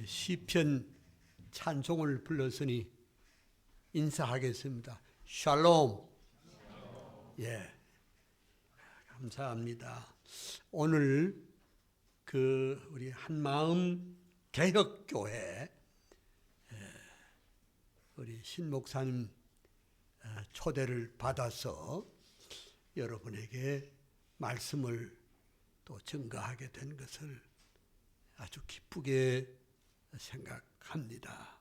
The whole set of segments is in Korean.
시편 찬송을 불렀으니 인사하겠습니다. 샬롬. 예, 감사합니다. 오늘 우리 한마음 개혁교회 우리 신 목사님 초대를 받아서 여러분에게 말씀을 또 증거하게 된 것을 아주 기쁘게 생각합니다.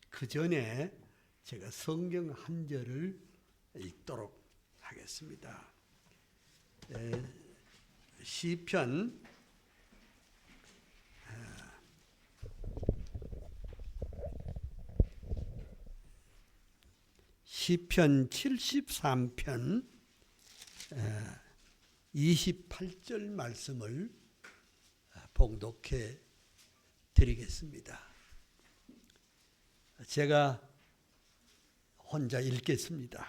그 전에 제가 성경 한 절을 읽도록 하겠습니다. 시편 73편 28절 말씀을 봉독해 드리겠습니다. 제가 혼자 읽겠습니다.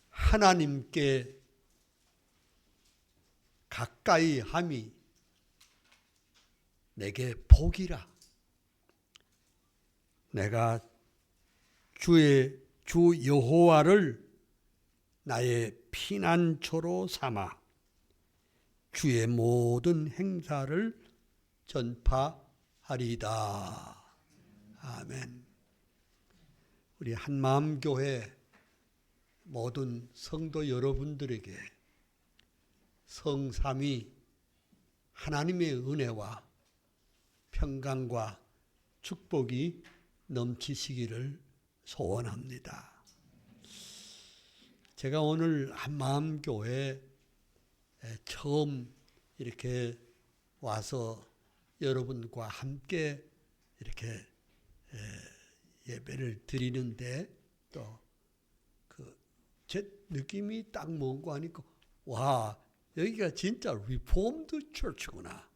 하나님께 가까이 함이 내게 복이라. 내가 주 여호와를 나의 피난처로 삼아 주의 모든 행사를 전파하리다. 아멘. 우리 한마음교회 모든 성도 여러분들에게 성삼위 하나님의 은혜와 평강과 축복이 넘치시기를 소원합니다. 제가 오늘 한마음교회 처음 이렇게 와서 여러분과 함께 이렇게 예배를 드리는데 또 제 느낌이 딱 뭔가 하니까 와, 여기가 진짜 리폼드 처치구나,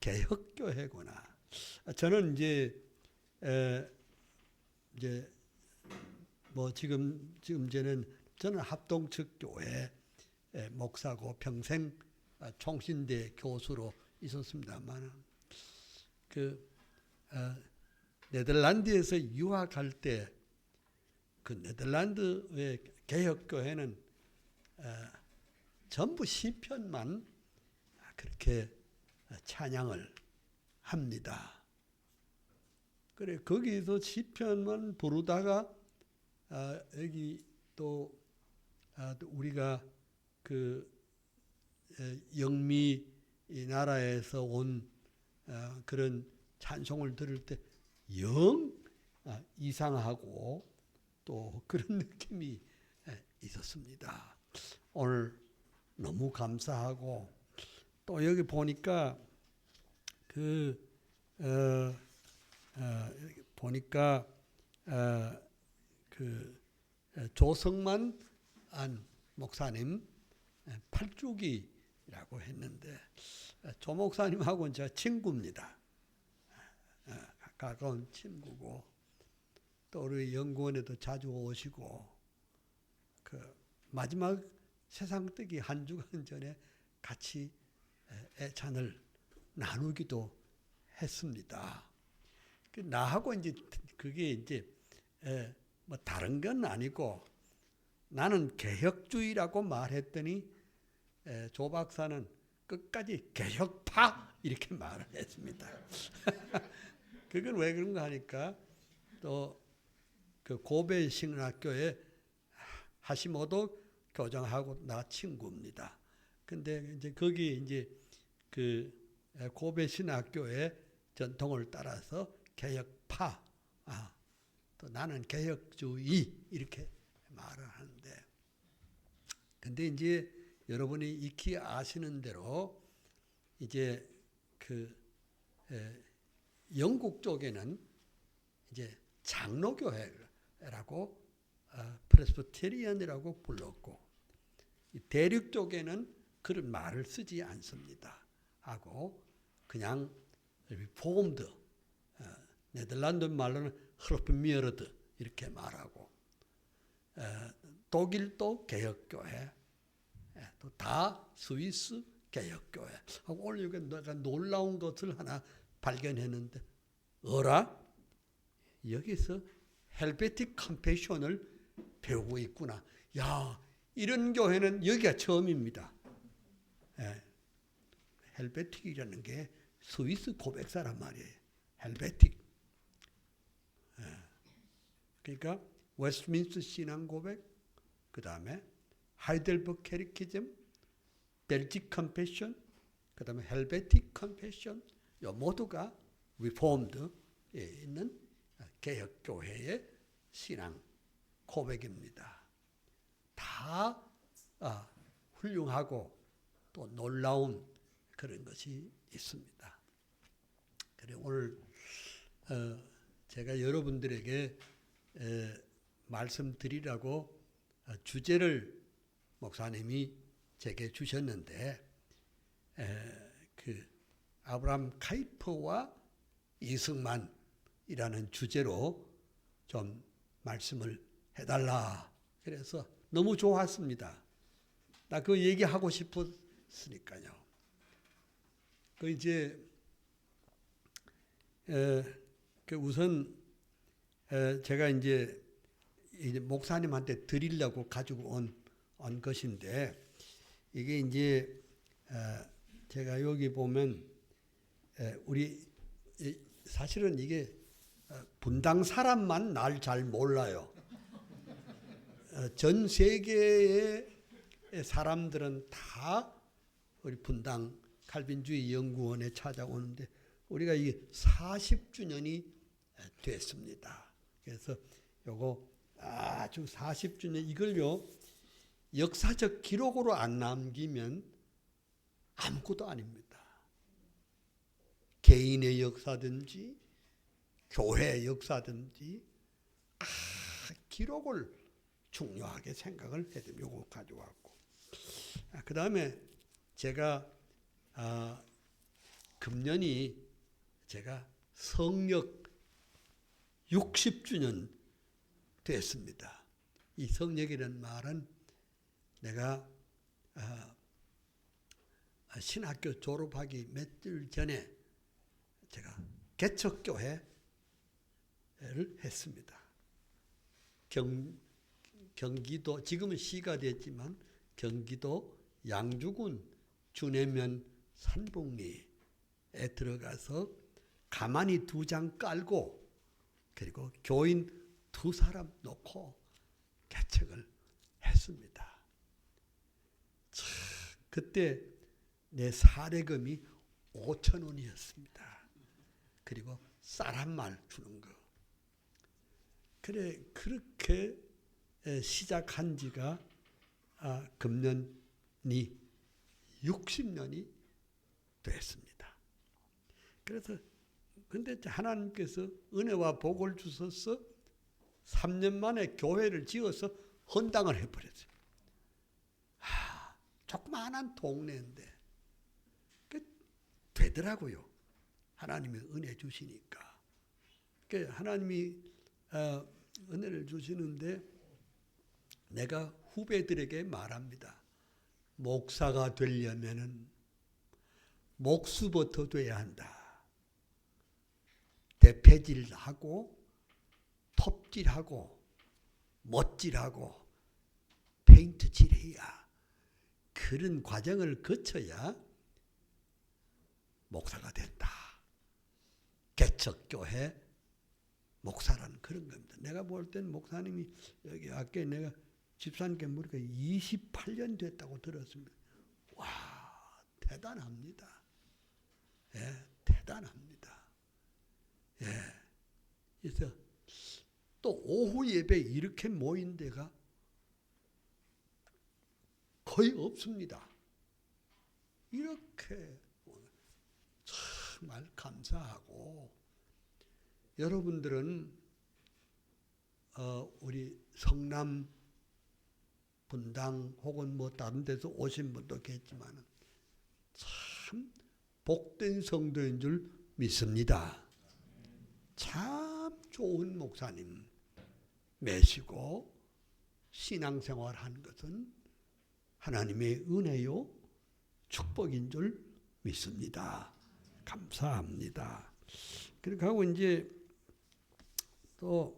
개혁교회구나. 저는 이제 뭐 지금 저는 합동측 교회 목사고 평생 총신대 교수로 있었습니다만 네덜란드에서 유학할 때 그 네덜란드의 개혁교회는 전부 시편만 그렇게 찬양을 합니다. 그래 거기서 시편만 부르다가 여기 또 우리가 영미 이 나라에서 온 그런 찬송을 들을 때 영 이상하고 또 그런 느낌이 있었습니다. 오늘 너무 감사하고 또 여기 보니까 조성만 안 목사님 8주기라고 했는데 조 목사님하고는 제가 친구입니다. 가까운 친구고 또 우리 연구원에도 자주 오시고 마지막 세상 뜨기 한 주간 전에 같이 애찬을 나누기도 했습니다. 나하고 이제 그게 이제 뭐 다른 건 아니고 나는 개혁주의라고 말했더니 조 박사는 끝까지 개혁파 이렇게 말을 했습니다. 그건 왜 그런가 하니까 또 고베 신학교에 하시모도 교장하고 나 친구입니다. 근데 이제 거기 이제 고베 신학교의 전통을 따라서 개혁파, 또 나는 개혁주의 이렇게 말을 하는데, 근데 이제 여러분이 익히 아시는 대로 이제 영국 쪽에는 이제 장로교회라고 프레스비테리안이라고 불렀고 대륙 쪽에는 그런 말을 쓰지 않습니다. 하고 그냥 리폼드, 네덜란드 말로는 흐르프미어르드 이렇게 말하고 독일도 개혁교회, 또 다 스위스 개혁교회. 오늘 여기 내가 놀라운 것을 하나 발견했는데, 어라? 여기서 헬베틱 컴패션을 배우고 있구나. 야, 이런 교회는 여기가 처음입니다. 예. 헬베틱이라는 게 스위스 고백사란 말이에요. 헬베틱. 예. 그러니까 웨스트민스터 신앙 고백, 그 다음에 하이델버그 캐리키즘, 벨직 컴패션, 그 다음에 헬베틱 컴패션, 이 모두가 리폼드에 있는 개혁교회의 신앙 고백입니다. 다 훌륭하고 또 놀라운 그런 것이 있습니다. 그래 오늘 제가 여러분들에게 말씀드리라고 주제를 목사님이 제게 주셨는데, 그 아브라함 카이퍼와 이승만이라는 주제로 좀 말씀을 해달라. 그래서 너무 좋았습니다. 나 그 얘기하고 싶었으니까요. 그 이제 우선 제가 이제 목사님한테 드리려고 가지고 온 것인데, 이게 이제 제가 여기 보면 우리 사실은 이게 분당 사람만 날 잘 몰라요. 전 세계의 사람들은 다 우리 분당 칼빈주의 연구원에 찾아오는데, 우리가 이게 40주년이 됐습니다. 그래서 요거 아주 40주년 이걸요 역사적 기록으로 안 남기면 아무것도 아닙니다. 개인의 역사든지 교회의 역사든지 기록을 중요하게 생각을 해야 됩니다. 요거 가져왔고, 그 다음에 제가 금년이 제가 성역 60주년 됐습니다. 이 성역이라는 말은 내가 신학교 졸업하기 몇 달 전에 제가 개척교회를 했습니다. 경기도, 지금은 시가 됐지만 경기도 양주군 주내면 산봉리에 들어가서 가만히 2장 깔고, 그리고 교인 2사람 놓고 개척을 했습니다. 그때 내 사례금이 5,000원이었습니다. 그리고 쌀 한 말 주는 거. 그래, 그렇게 시작한 지가 금년이 60년이 됐습니다. 그래서 근데 하나님께서 은혜와 복을 주셔서 3년 만에 교회를 지어서 헌당을 해버렸어요. 조그마한 동네인데 되더라고요. 하나님이 은혜 주시니까. 하나님이 은혜를 주시는데 내가 후배들에게 말합니다. 목사가 되려면은 목수부터 돼야 한다. 대패질하고 톱질하고 못질하고 페인트칠해야, 그런 과정을 거쳐야 목사가 된다. 개척교회 목사라는 그런 겁니다. 내가 볼 때는 목사님이 여기 아까 내가 집사님께 물으니까 28년 됐다고 들었습니다. 와, 대단합니다. 예, 대단합니다. 예. 그래서 또 오후 예배 이렇게 모인 데가 거의 없습니다. 이렇게 정말 감사하고, 여러분들은 우리 성남, 분당 혹은 뭐 다른 데서 오신 분도 계시지만 참 복된 성도인 줄 믿습니다. 참 좋은 목사님 매시고 신앙생활 한 것은 하나님의 은혜요 축복인 줄 믿습니다. 감사합니다. 그렇게 하고 이제 또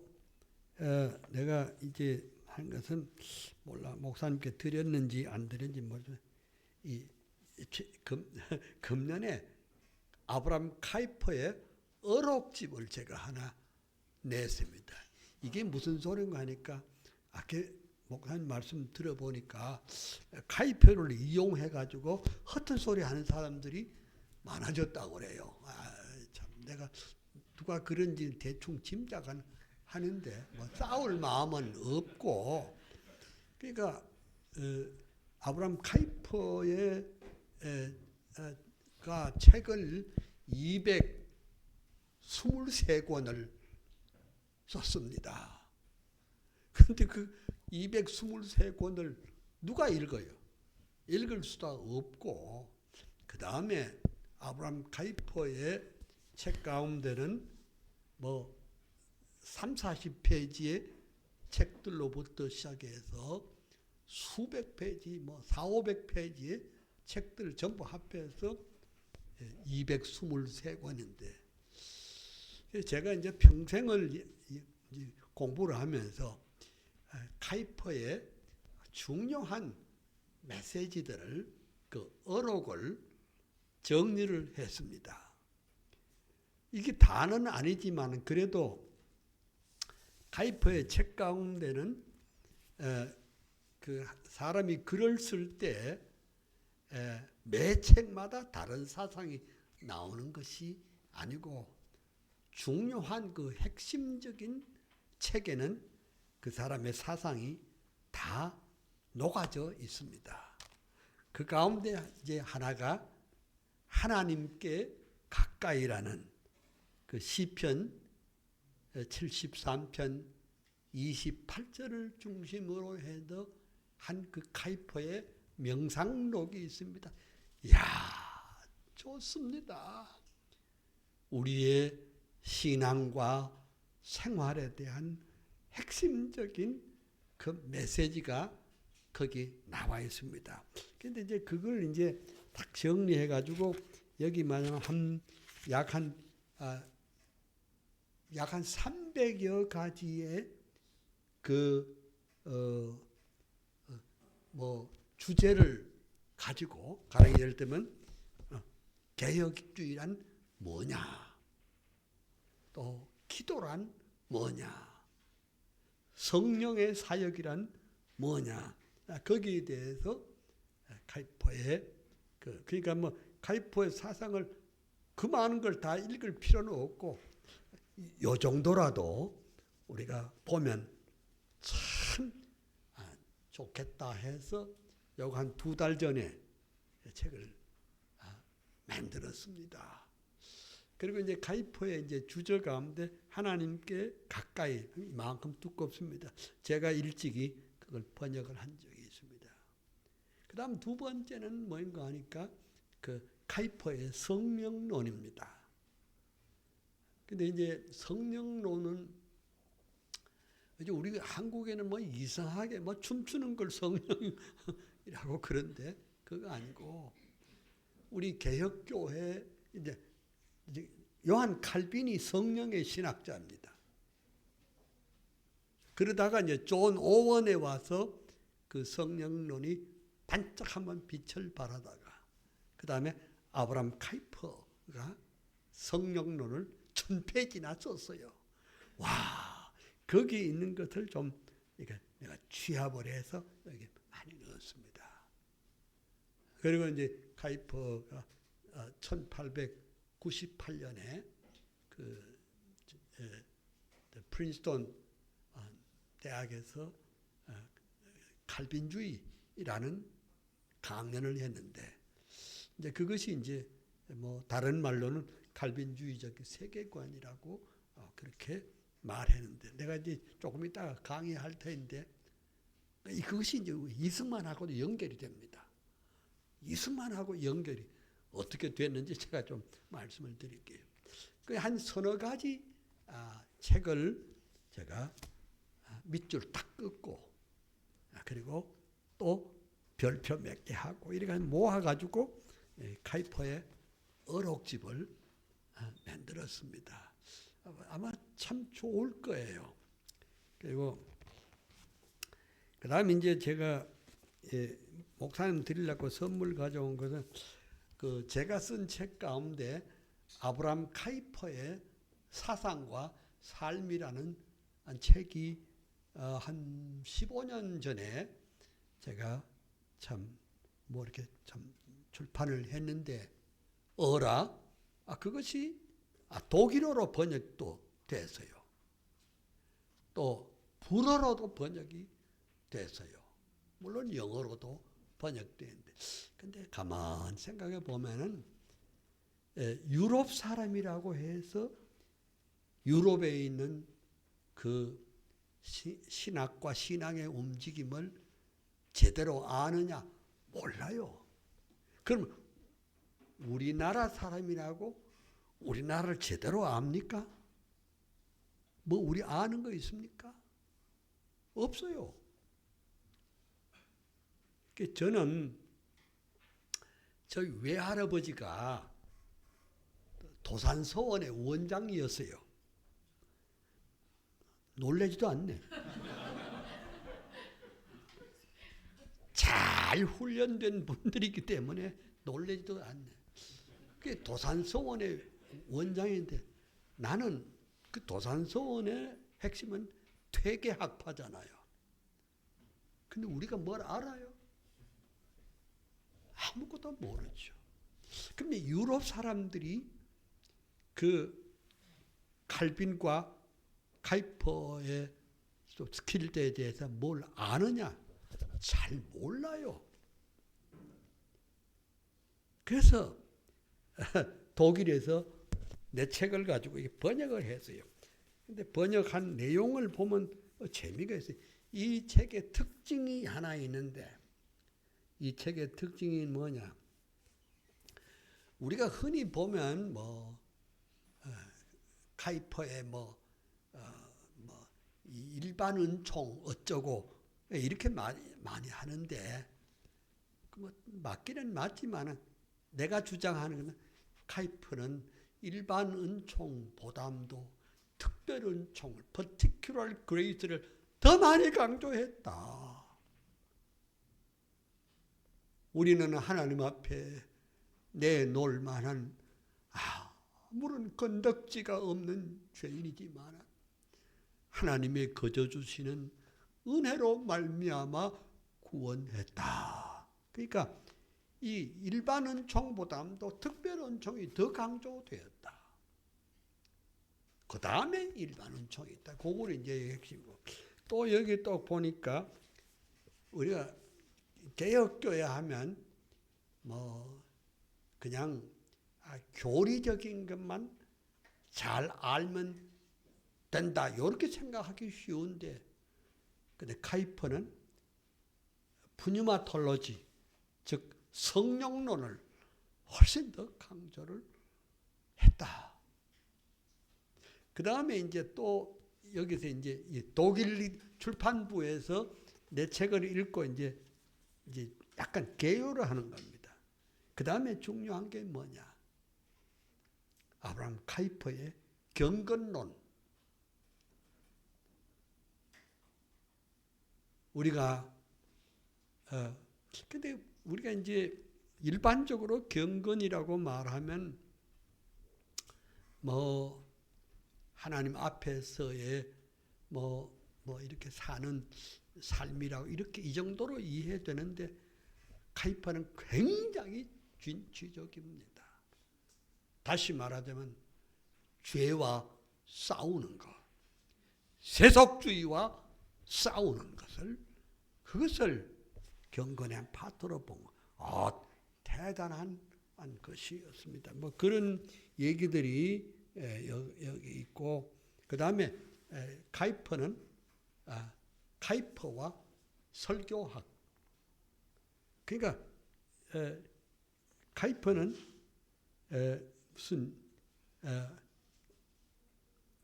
내가 이제 한 것은 몰라 목사님께 드렸는지 안 드렸는지 모르지만 금년에 아브라함 카이퍼의 어록집을 제가 하나 냈습니다. 이게 무슨 소린가 하니까 아까 목사님 말씀 들어보니까 카이퍼를 이용해 가지고 헛된 소리 하는 사람들이 많아졌다고 그래요. 참 내가 누가 그런지 대충 짐작은 하는데 뭐 싸울 마음은 없고, 그러니까 아브라함 카이퍼의 가 책을 223권을 썼습니다. 그런데 그 223권을 누가 읽어요? 읽을 수도 없고, 그 다음에 아브라함 카이퍼의 책 가운데는 뭐 30-40페이지의 책들로부터 시작해서 수백 페이지, 뭐 400-500페이지의 책들 전부 합해서 223권인데, 제가 이제 평생을 공부를 하면서 카이퍼의 중요한 메시지들을, 그 어록을 정리를 했습니다. 이게 다는 아니지만 그래도 카이퍼의 책 가운데는 그 사람이 글을 쓸 때 매 책마다 다른 사상이 나오는 것이 아니고, 중요한 그 핵심적인 책에는 그 사람의 사상이 다 녹아져 있습니다. 그 가운데 이제 하나가 하나님께 가까이라는 그 시편 73편 28절을 중심으로 해서 한 그 카이퍼의 명상록이 있습니다. 이야, 좋습니다. 우리의 신앙과 생활에 대한 핵심적인 그 메시지가 거기 나와 있습니다. 근데 이제 그걸 이제 딱 정리해 가지고 여기 말하면 약 한 300여 가지의 주제를 가지고, 가령 예를 들면 개혁주의란 뭐냐, 또 기도란 뭐냐, 성령의 사역이란 뭐냐, 거기에 대해서 카이퍼의 그러니까 뭐 카이퍼의 사상을 그 많은 걸 다 읽을 필요는 없고, 요 정도라도 우리가 보면 참 좋겠다 해서 요거 한 2달 전에 책을 만들었습니다. 그리고 이제 카이퍼의 이제 주저 가운데 하나님께 가까이, 이만큼 두껍습니다. 제가 일찍이 그걸 번역을 한 적이 있습니다. 그 다음 두 번째는 뭔가 하니까 그 카이퍼의 성령론입니다. 근데 이제 성령론은 이제 우리 한국에는 뭐 이상하게 뭐 춤추는 걸 성령이라고 그런데 그거 아니고, 우리 개혁교회 이제 요한 칼빈이 성령의 신학자입니다. 그러다가 이제 존 오원에 와서 그 성령론이 반짝 한번 빛을 발하다가, 그 다음에 아브라함 카이퍼가 성령론을 1000페이지나 썼어요. 와, 거기 있는 것을 좀 내가 취합을 해서 여기 많이 넣었습니다. 그리고 이제 카이퍼가 1898년에 그 프린스턴 대학에서 칼빈주의라는 강연을 했는데, 이제 그것이 이제 뭐 다른 말로는 칼빈주의적 세계관이라고 그렇게 말했는데, 내가 이제 조금 이따가 강의할 텐데 그것이 이제 이승만하고도 연결이 됩니다. 이승만하고 연결이 어떻게 됐는지 제가 좀 말씀을 드릴게요. 그 한 서너 가지 책을 제가 밑줄 딱 긋고, 그리고 또 별표 몇 개 하고 이렇게 모아가지고 카이퍼의 어록집을 만들었습니다. 아마 참 좋을 거예요. 그리고 그 다음에 이제 제가 목사님 드리려고 선물 가져온 것은 그 제가 쓴 책 가운데 아브라함 카이퍼의 사상과 삶이라는 책이 한 15년 전에 제가 참 뭐 이렇게 참 출판을 했는데 그것이 독일어로 번역도 됐어요. 또 불어로도 번역이 됐어요. 물론 영어로도 번역되는데, 근데 가만 생각해 보면은 유럽 사람이라고 해서 유럽에 있는 그 신학과 신앙의 움직임을 제대로 아느냐? 몰라요. 그럼 우리나라 사람이라고 우리나라를 제대로 압니까? 뭐 우리 아는 거 있습니까? 없어요. 저는 저희 외할아버지가 도산서원의 원장이었어요. 놀라지도 않네. 잘 훈련된 분들이기 때문에 놀라지도 않네. 그게 도산서원의 원장인데 나는 그 도산서원의 핵심은 퇴계학파잖아요. 근데 우리가 뭘 알아요? 아무것도 모르죠. 근데 유럽 사람들이 그 칼빈과 카이퍼의 스킬에 대해서 뭘 아느냐? 잘 몰라요. 그래서 독일에서 내 책을 가지고 번역을 했어요. 근데 번역한 내용을 보면 재미가 있어요. 이 책의 특징이 하나 있는데, 이 책의 특징이 뭐냐? 우리가 흔히 보면 카이퍼의 일반 은총 어쩌고 이렇게 많이 하는데, 맞기는 맞지만 내가 주장하는 것은 카이퍼는 일반 은총보다도 특별 은총을, particular grace를 더 많이 강조했다. 우리는 하나님 앞에 내놓을 만한 아무런 건덕지가 없는 죄인이지만 하나님의 거저 주시는 은혜로 말미암아 구원했다. 그러니까 이 일반 은총보다도 특별 은총이 더 강조되었다. 그 다음에 일반 은총이 있다. 그걸 이제 핵심이고. 또 여기 또 보니까 우리가 개혁교회 하면 그냥 교리적인 것만 잘 알면 된다. 이렇게 생각하기 쉬운데, 근데 카이퍼는 푸뉴마톨로지, 즉 성령론을 훨씬 더 강조를 했다. 그 다음에 이제 또 여기서 이제 독일 출판부에서 내 책을 읽고 이제 약간 개요를 하는 겁니다. 그 다음에 중요한 게 뭐냐? 아브라함 카이퍼의 경건론. 근데 우리가 이제 일반적으로 경건이라고 말하면 하나님 앞에서의 이렇게 사는 삶이라고 이렇게 이 정도로 이해되는데, 카이퍼는 굉장히 진취적입니다. 다시 말하자면 죄와 싸우는 것, 세속주의와 싸우는 그것을 경건의 한 파트로 본 것. 대단한 것이었습니다. 그런 얘기들이 여기 있고, 그 다음에 카이퍼와 설교학. 그러니까 카이퍼는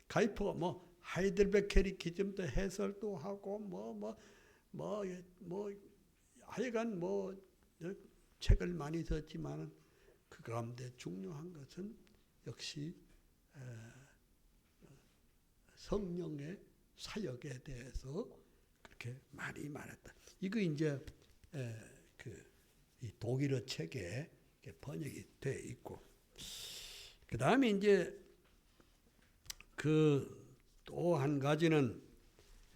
카이퍼가 하이델베르크 캐리키즘도 해설도 하고 하여간 책을 많이 썼지만 그 가운데 중요한 것은 역시 성령의 사역에 대해서 그렇게 많이 말했다. 이거 이제 이 독일어 책에 번역이 돼 있고, 그 다음에 이제 또 한 가지는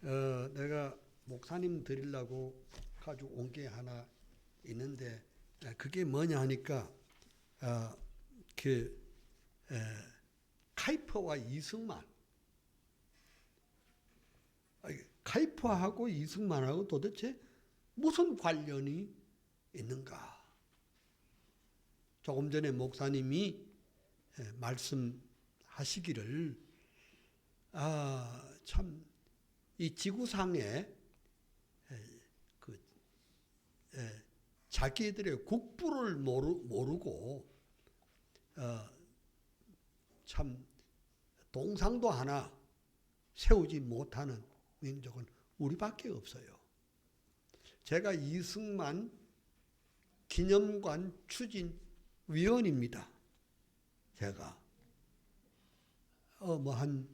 내가 목사님 드리려고 가지고 온 게 하나 있는데, 그게 뭐냐 하니까 카이퍼와 이승만, 카이퍼하고 이승만하고 도대체 무슨 관련이 있는가? 조금 전에 목사님이 말씀하시기를 참 이 지구상에 자기들의 국부를 모르고 참 동상도 하나 세우지 못하는 민족은 우리밖에 없어요. 제가 이승만 기념관 추진 위원입니다. 제가 한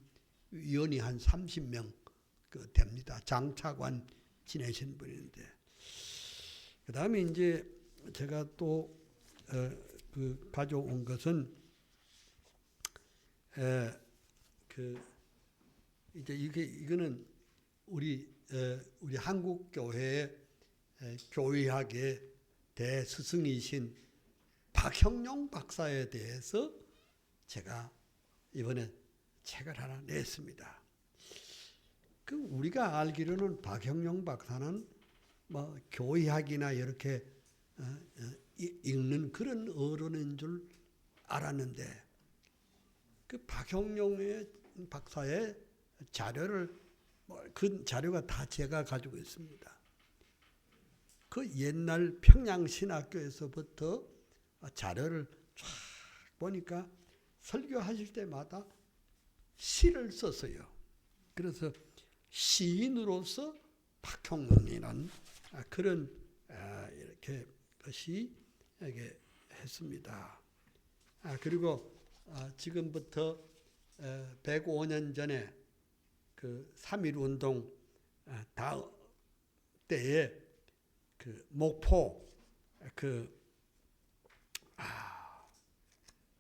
위원이 한 30명 됩니다. 장차관 지내신 분인데, 그 다음에 이제 제가 또 가져온 것은 이제 이거는 우리 한국 교회의 교의학의 대스승이신 박형룡 박사에 대해서 제가 이번에 책을 하나 냈습니다. 우리가 알기로는 박형룡 박사는 뭐 교의학이나 이렇게 읽는 그런 어른인 줄 알았는데, 그 박형룡의 박사의 자료를 그 자료가 다 제가 가지고 있습니다. 그 옛날 평양신학교에서부터 자료를 쫙 보니까 설교하실 때마다 시를 썼어요. 그래서 시인으로서 박형룡이라는 그런 이렇게 것이 이렇게 했습니다. 그리고 지금부터 105년 전에 그 3.1운동 때에 목포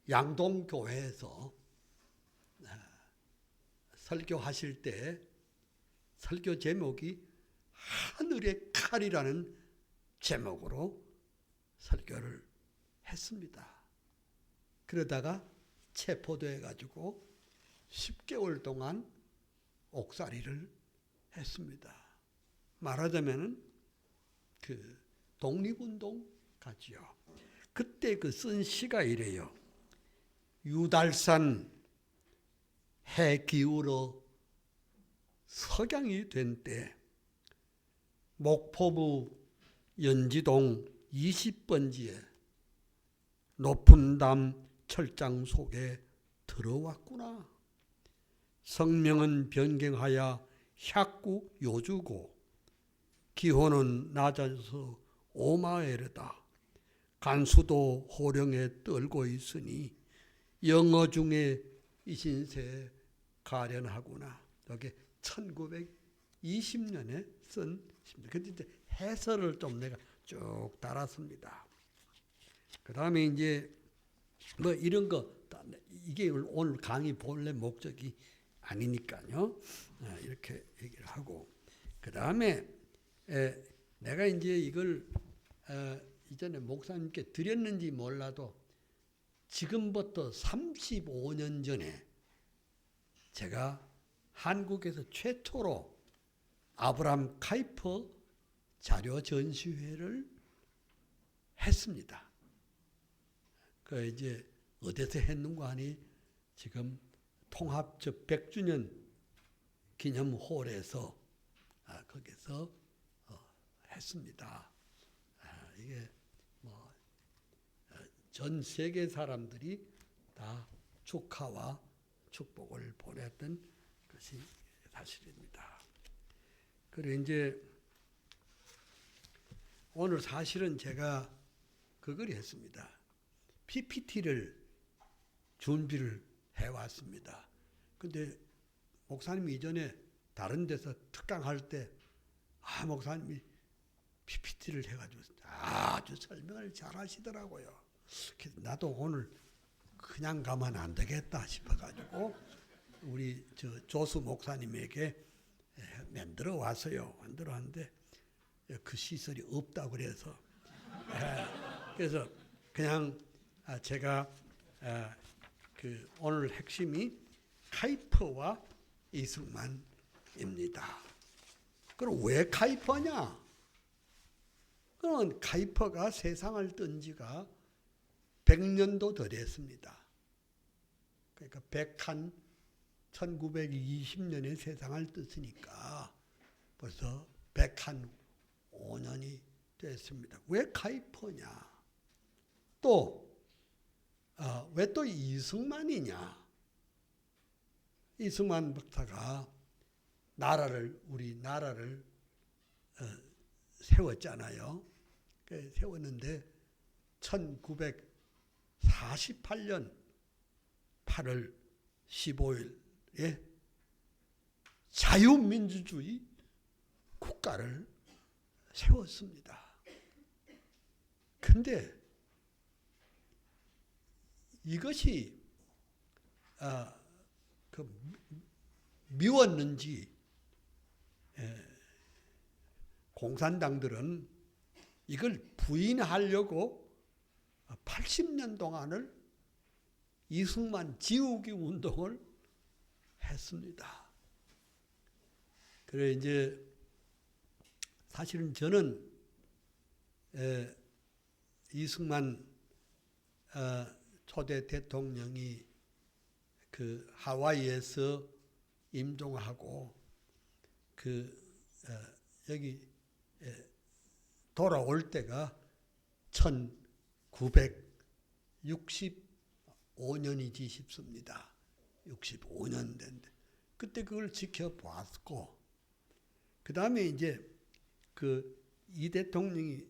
양동교회에서 설교하실 때 설교 제목이 하늘의 칼이라는 제목으로 설교를 했습니다. 그러다가 체포돼 가지고 10개월 동안 옥살이를 했습니다. 말하자면은 독립운동 같지요. 그때 쓴 시가 이래요. 유달산 해 기울어 석양이 된 때 목포부 연지동 20번지에 높은 담 철장 속에 들어왔구나. 성명은 변경하여 혁구 요주고 기호는 낮아서 오마에르다. 간수도 호령에 떨고 있으니 영어 중에 이신세 가련하구나. 여기 1920년에 쓴 시입니다. 근데 해설을 좀 내가 쭉 달았습니다. 그 다음에 이제 뭐 이런 거, 이게 오늘 강의 본래 목적이 아니니까요. 이렇게 얘기를 하고, 그 다음에 내가 이제 이걸 이전에 목사님께 드렸는지 몰라도 지금부터 35년 전에 제가 한국에서 최초로 아브라함 카이퍼 자료 전시회를 했습니다. 이제 어디서 했는가 하니 지금 통합적 100주년 기념홀에서 거기서 했습니다. 이게 뭐 전 세계 사람들이 다 축하와 축복을 보냈던 것이 사실입니다. 그리고 이제 오늘 사실은 제가 그걸 했습니다. PPT를 준비를 해왔습니다. 근데 목사님이 이전에 다른 데서 특강할 때 목사님이 PPT를 해가지고 아주 설명을 잘 하시더라고요. 그래서 나도 오늘 그냥 가면 안 되겠다 싶어가지고 우리 조수 목사님에게 만들어 왔어요. 만들어 왔는데 그 시설이 없다고 그래서 그래서 그냥 제가 그 오늘 핵심이 카이퍼와 이승만입니다. 그럼 왜 카이퍼냐? 그럼 카이퍼가 세상을 뜬 지가 100년도 더 됐습니다. 그러니까 1920년에 세상을 떴으니까 벌써 105년이 됐습니다. 왜 카이퍼냐? 또 왜 또 이승만이냐? 이승만 박사가 우리 나라를 세웠잖아요. 세웠는데 1948년 8월 15일에 자유민주주의 국가를 세웠습니다. 근데 이것이 미웠는지 공산당들은 이걸 부인하려고 80년 동안을 이승만 지우기 운동을 했습니다. 그래 이제 사실은 저는 이승만 초대 대통령이 그 하와이에서 임종하고 여기 돌아올 때가 1965년이지 싶습니다. 65년 된데 그때 그걸 지켜봤고 그 다음에 이제 이 대통령이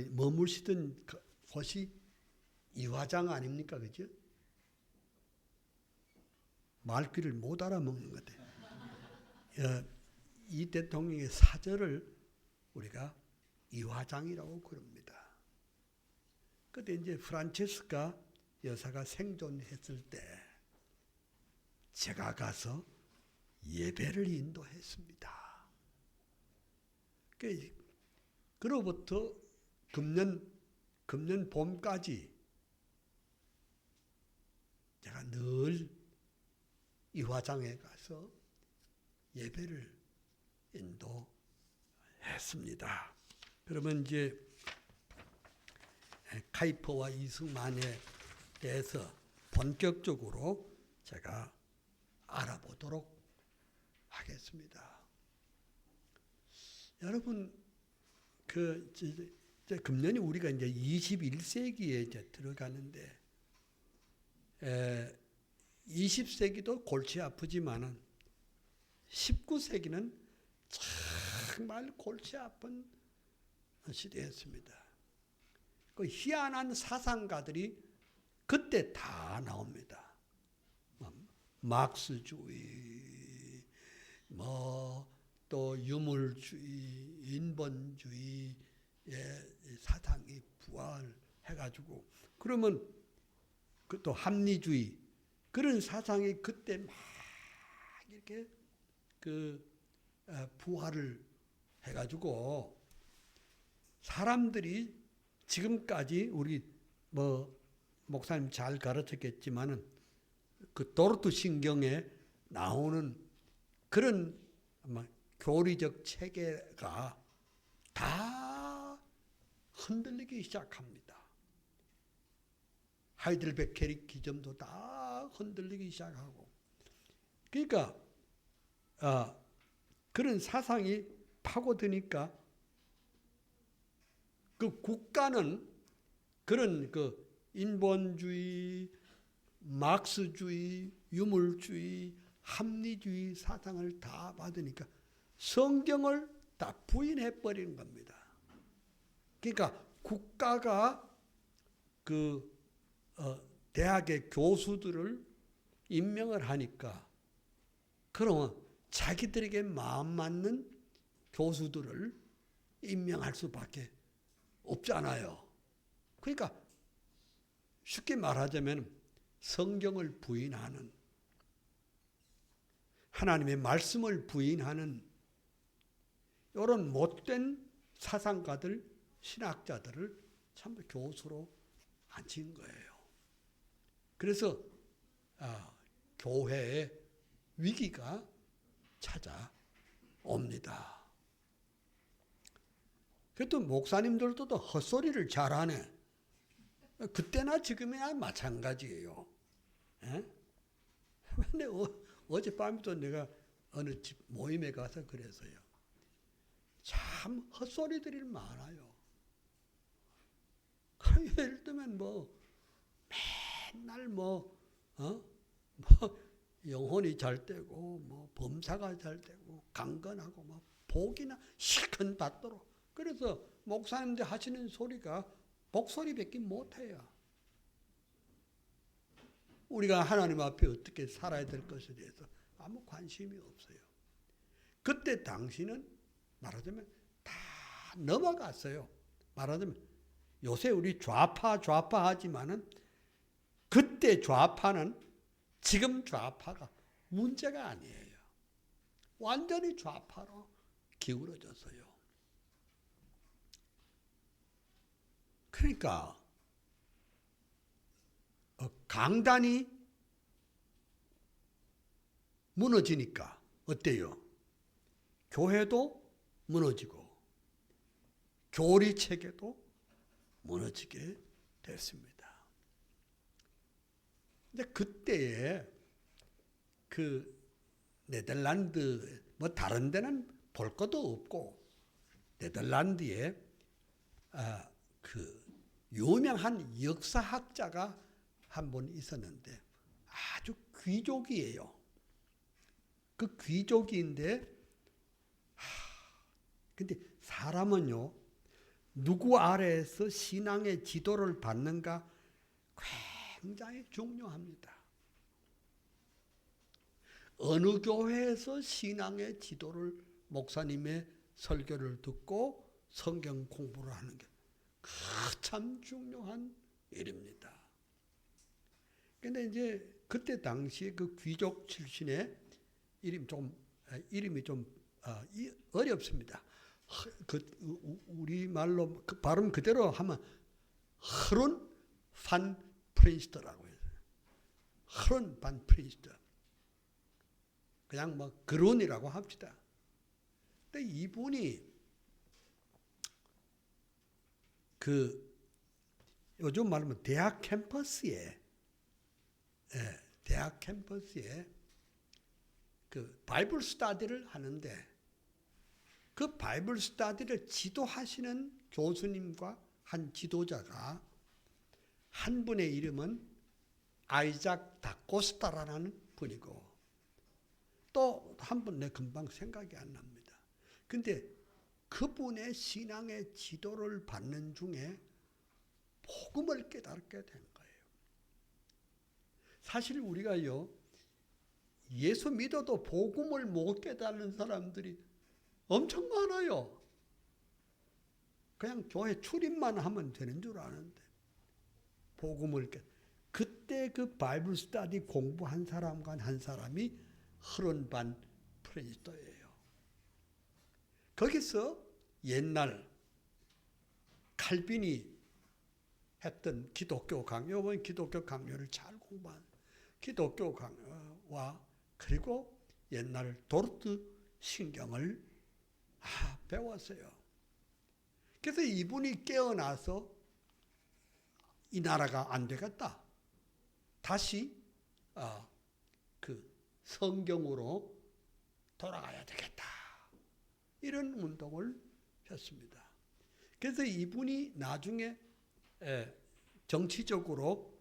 머무시던 곳이 이화장 아닙니까, 그죠? 말귀를 못 알아먹는 것 같아요. 이 대통령의 사절을 우리가 이화장이라고 그럽니다. 그때 이제 프란체스카 여사가 생존했을 때 제가 가서 예배를 인도했습니다. 그로부터 금년 봄까지 제가 늘 이화장에 가서 예배를 인도했습니다. 그러면 이제 카이퍼와 이승만에 대해서 본격적으로 제가 알아보도록 하겠습니다. 여러분, 금년이 우리가 이제 21세기에 이제 들어가는데, 20세기도 골치 아프지만은 19세기는 정말 골치 아픈 시대였습니다. 그 희한한 사상가들이 그때 다 나옵니다. 막스주의, 또 유물주의, 인본주의의 사상이 부활해가지고 그러면 또 합리주의 그런 사상이 그때 막 이렇게 부활을 해가지고 사람들이 지금까지 우리 목사님 잘 가르쳤겠지만은 그 도르트 신경에 나오는 그런 교리적 체계가 다 흔들리기 시작합니다. 하이델베르크 캐리키즘도 다 흔들리기 시작하고 그러니까 그런 사상이 파고드니까 그 국가는 그런 인본주의, 막스주의, 유물주의, 합리주의 사상을 다 받으니까 성경을 다 부인해 버리는 겁니다. 그러니까 국가가 대학의 교수들을 임명을 하니까 그러면 자기들에게 마음 맞는 교수들을 임명할 수밖에 없잖아요. 그러니까 쉽게 말하자면 성경을 부인하는, 하나님의 말씀을 부인하는 이런 못된 사상가들, 신학자들을 전부 교수로 앉힌 거예요. 그래서 교회에 위기가 찾아옵니다. 그래도 목사님들도 헛소리를 잘하네. 그때나 지금이나 마찬가지예요. 근데 어젯밤에도 내가 어느 집 모임에 가서 그래서요. 참 헛소리들이 많아요. 예를 들면 맨날 영혼이 잘 되고 범사가 잘 되고 강건하고 복이나 실컷 받도록. 그래서 목사님들 하시는 소리가 복소리밖에 못해요. 우리가 하나님 앞에 어떻게 살아야 될 것에 대해서 아무 관심이 없어요. 그때 당시는 말하자면 다 넘어갔어요. 말하자면 요새 우리 좌파 하지만은 그때 좌파는 지금 좌파가 문제가 아니에요. 완전히 좌파로 기울어졌어요. 그러니까 강단이 무너지니까 어때요? 교회도 무너지고 교리 체계도 무너지게 됐습니다. 근데 그때에 그 네덜란드 다른 데는 볼 것도 없고 네덜란드에 그 유명한 역사학자가 한 분 있었는데 아주 귀족이에요. 그 귀족인데 근데 사람은요 누구 아래에서 신앙의 지도를 받는가 굉장히 중요합니다. 어느 교회에서 신앙의 지도를 목사님의 설교를 듣고 성경 공부를 하는 게 참 중요한 일입니다. 근데 이제 그때 당시에 그 귀족 출신의 이름이 좀 어렵습니다. 우리말로 발음 그대로 하면 흐룬 반 프린스터라고 해요. 흐룬 반 프린스터. 그냥 그룬이라고 합시다. 근데 이분이 요즘 말하면 대학 캠퍼스에 그 바이블 스터디를 하는데 그 바이블 스터디를 지도하시는 교수님과 한 지도자가 한 분의 이름은 아이작 다코스타라는 분이고 또 한 분 내 금방 생각이 안 납니다. 근데 그분의 신앙의 지도를 받는 중에 복음을 깨닫게 된 거예요. 사실 우리가요, 예수 믿어도 복음을 못 깨닫는 사람들이 엄청 많아요. 그냥 교회 출입만 하면 되는 줄 아는데 복음을 그때 그 바이블 스터디 공부한 사람과 한 사람이 흐른 반 프린스터예요. 거기서 옛날 칼빈이 했던 기독교 강요, 기독교 강요를 잘 공부한 기독교 강요와 그리고 옛날 도르트 신경을 배웠어요. 그래서 이분이 깨어나서 이 나라가 안 되겠다. 다시 그 성경으로 돌아가야 되겠다. 이런 운동을 했습니다. 그래서 이분이 나중에 정치적으로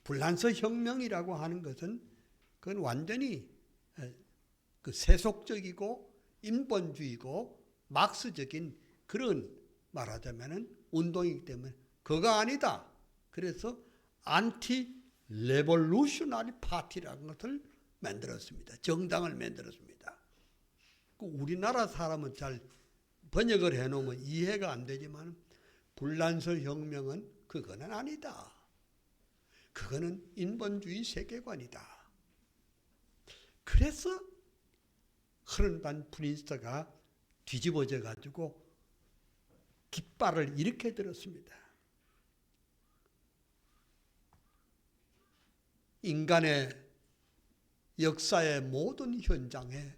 불란서 혁명이라고 하는 것은 그건 완전히 그 세속적이고 인본주의고 막스적인 그런 말하자면은 운동이기 때문에 그거 아니다. 그래서 안티 레볼루셔너리 파티라는 것을 만들었습니다. 정당을 만들었습니다. 우리나라 사람은 잘 번역을 해놓으면 이해가 안 되지만 불란서 혁명은 그거는 아니다. 그거는 인본주의 세계관이다. 그래서 흐른반 프린스가 뒤집어져 가지고 깃발을 이렇게 들었습니다. 인간의 역사의 모든 현장에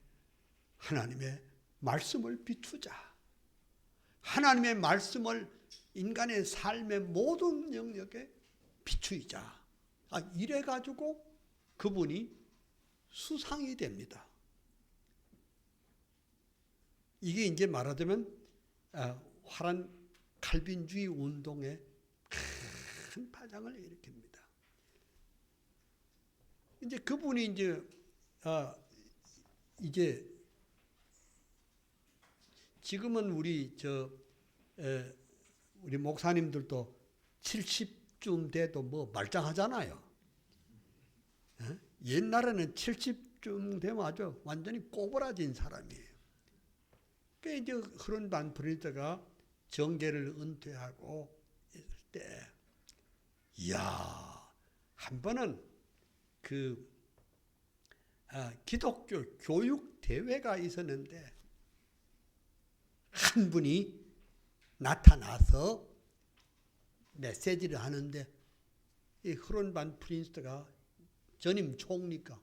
하나님의 말씀을 비추자. 하나님의 말씀을 인간의 삶의 모든 영역에 비추자. 이래가지고 그분이 수상이 됩니다. 이게 이제 말하자면 화란 칼빈주의 운동의 큰 파장을 일으킵니다. 이제 그분이 이제 지금은 우리 목사님들도 70쯤 돼도 뭐 말짱하잖아요. 옛날에는 70쯤 되면 아주 완전히 꼬부라진 사람이에요. 그러니까 이제 흐른반 프린스가 정계를 은퇴하고 있을 때, 한 번은 기독교 교육 대회가 있었는데 한 분이 나타나서 메시지를 하는데 이 흐른반 프린스가 전임 총리가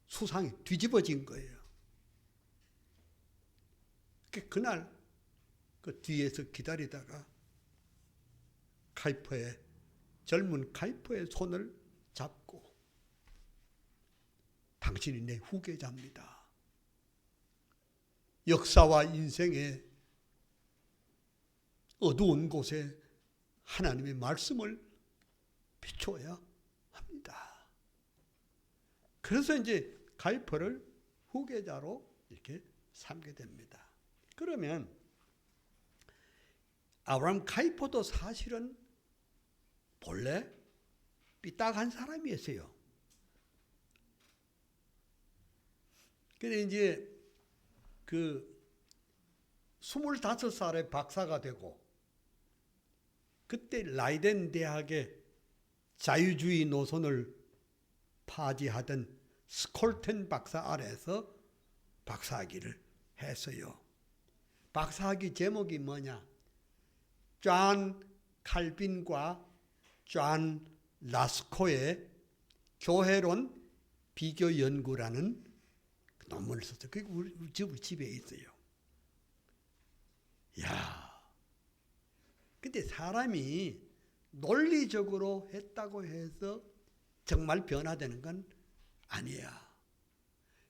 수상이 뒤집어진 거예요. 그날 그 뒤에서 기다리다가 젊은 카이퍼의 손을 잡고 당신이 내 후계자입니다. 역사와 인생의 어두운 곳에 하나님의 말씀을 비춰야 합니다. 그래서 이제 카이퍼를 후계자로 이렇게 삼게 됩니다. 그러면 아브라함 카이퍼도 사실은 본래 삐딱한 사람이었어요. 근데 이제 25살에 박사가 되고 그때 라이덴 대학의 자유주의 노선을 파지하던 스콜텐 박사 아래에서 박사학위를 했어요. 박사학위 제목이 뭐냐? 존 칼빈과 존 라스코의 교회론 비교 연구라는 논문을 썼어요. 그게 우리 집에 있어요. 근데 사람이 논리적으로 했다고 해서 정말 변화되는 건 아니야.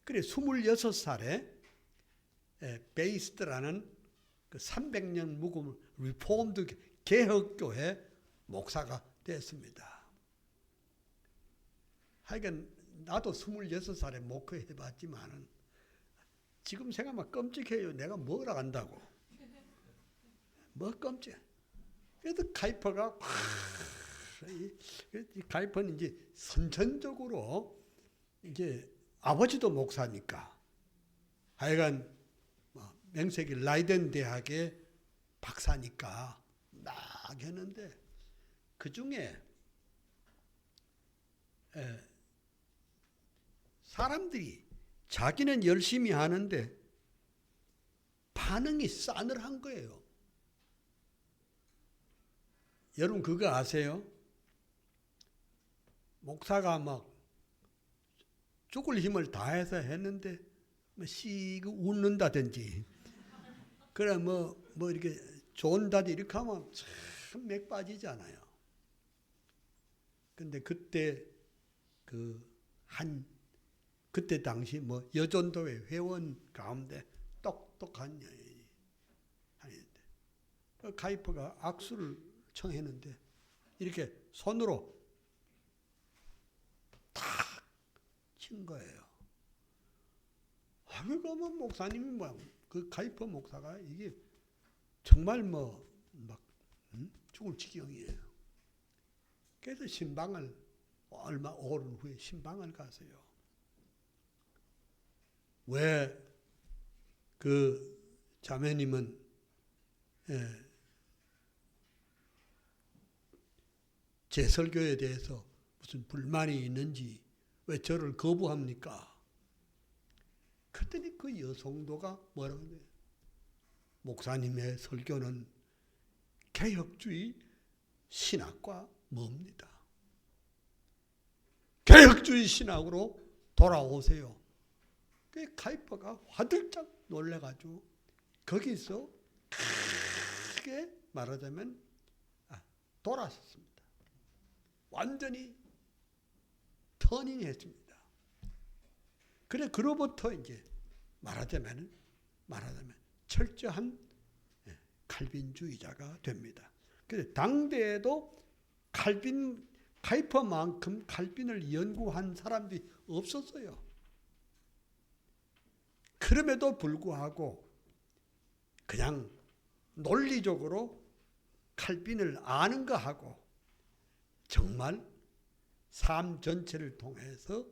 그래 26살에 베이스트라는 그 300년 묵은 리폼드 개혁교회 목사가 됐습니다. 하여간 나도 26살에 목회해봤지만 지금 생각하면 끔찍해요. 내가 뭐라 한다고. 뭐 끔찍해. 그래도 카이퍼가 카이퍼는 이제 선천적으로 이제 아버지도 목사니까 하여간 명색이 라이덴 대학의 박사니까 막 했는데 그 중에 사람들이 자기는 열심히 하는데 반응이 싸늘한 거예요. 여러분 그거 아세요? 목사가 막 죽을 힘을 다해서 했는데 씩 웃는다든지 그래 뭐 이렇게 좋은다든지 이렇게 하면 참 맥 빠지잖아요. 근데 그때 그때 당시 여전도회 회원 가운데 똑똑한 여인이 하는데 카이퍼가 악수를 청했는데 이렇게 손으로 탁 친 거예요. 그러면 목사님이 그 카이퍼 목사가 이게 정말 막 죽을 지경이에요. 그래서 신방을 얼마 오른 후에 신방을 가서요. 왜 그 자매님은 제 설교에 대해서 무슨 불만이 있는지 왜 저를 거부합니까? 그랬더니 그 여성도가 뭐라고 해요? 목사님의 설교는 개혁주의 신학과 멉니다. 개혁주의 신학으로 돌아오세요. 그 카이퍼가 화들짝 놀래가지고 거기서 크게 말하자면 돌아섰습니다. 완전히 터닝했습니다. 그래 그로부터 이제 말하자면 철저한 칼빈주의자가 됩니다. 그래서 당대에도 카이퍼만큼 칼빈을 연구한 사람들이 없었어요. 그럼에도 불구하고 그냥 논리적으로 칼빈을 아는 거하고 정말 삶 전체를 통해서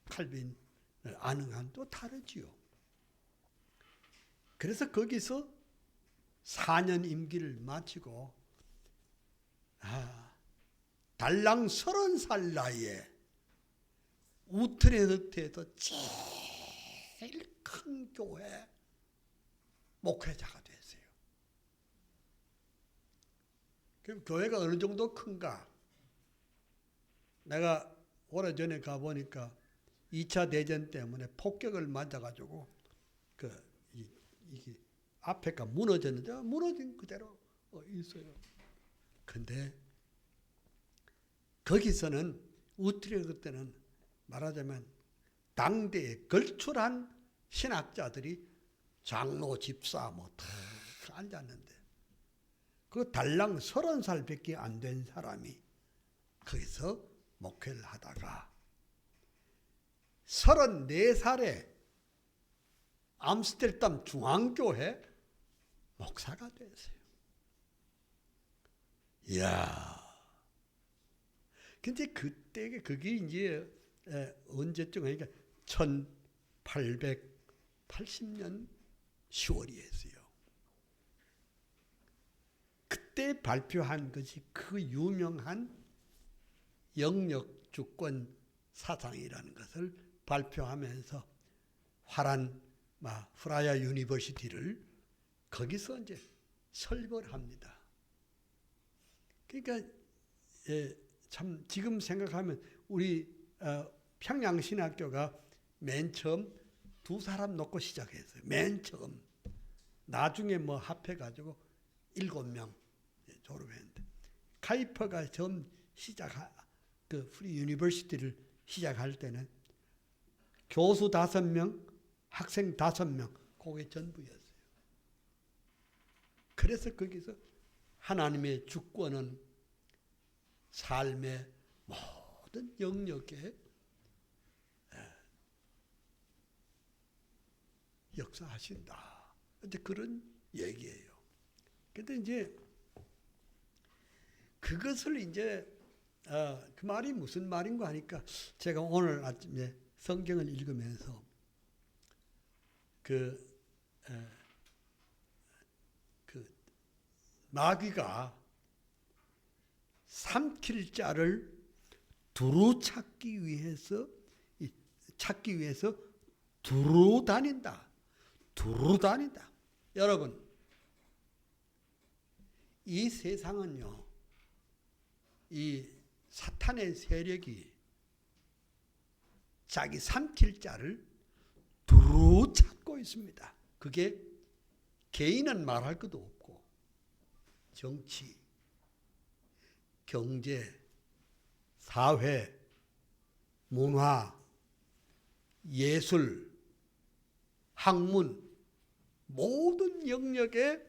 칼빈을 아는 건 또 다르지요. 그래서 거기서 4년 임기를 마치고 달랑 30살 나이에 우트레흐트에서 제일 큰 교회 목회자가 됐어요. 그럼 교회가 어느 정도 큰가? 내가 오래전에 가보니까 2차 대전 때문에 폭격을 맞아가지고 이게 앞에가 무너졌는데 무너진 그대로 있어요. 근데 거기서는 우트레흐트 때는 말하자면 당대에 걸출한 신학자들이 장로, 집사 뭐 다 앉았는데 그 달랑 30살밖에 안 된 사람이 거기서 목회를 하다가 34살에 암스테르담 중앙교회 목사가 됐어요. 이야. 근데 그때 그게 이제 언제쯤 하니까 1880년 10월이었어요. 그때 발표한 것이 그 유명한 영역주권 사상이라는 것을 발표하면서 프라야 유니버시티를 거기서 이제 설립을 합니다. 그러니까 참 지금 생각하면 우리 평양신학교가 맨 처음 2사람 놓고 시작했어요. 맨 처음. 나중에 뭐 합해가지고 7명 졸업했는데 카이퍼가 처음 그 프리 유니버시티를 시작할 때는 교수 5명, 학생 5명, 그게 전부였어요. 그래서 거기서 하나님의 주권은 삶의 모든 영역에 역사하신다. 이제 그런 얘기예요. 근데 이제 그것을 이제 그 말이 무슨 말인가 하니까 제가 오늘 아침에 성경을 읽으면서 그 마귀가 삼킬 자를 두루 찾기 위해서 두루 다닌다. 여러분, 이 세상은요, 이 사탄의 세력이 자기 삼킬 자를 두루 찾고 있습니다. 그게 개인은 말할 것도 없고 정치, 경제, 사회, 문화, 예술, 학문 모든 영역에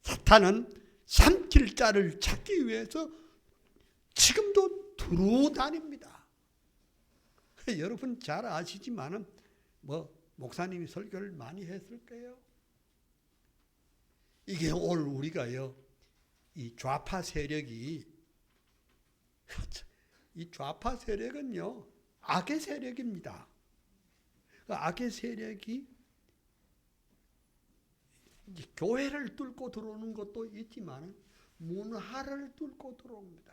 사탄은 삼킬 자를 찾기 위해서 지금도 두루 다닙니다. 여러분 잘 아시지만은 목사님이 설교를 많이 했을 거예요. 이게 오늘 우리가요 이 좌파 세력이 이 좌파 세력은요 악의 세력입니다. 그 악의 세력이 교회를 뚫고 들어오는 것도 있지만 문화를 뚫고 들어옵니다.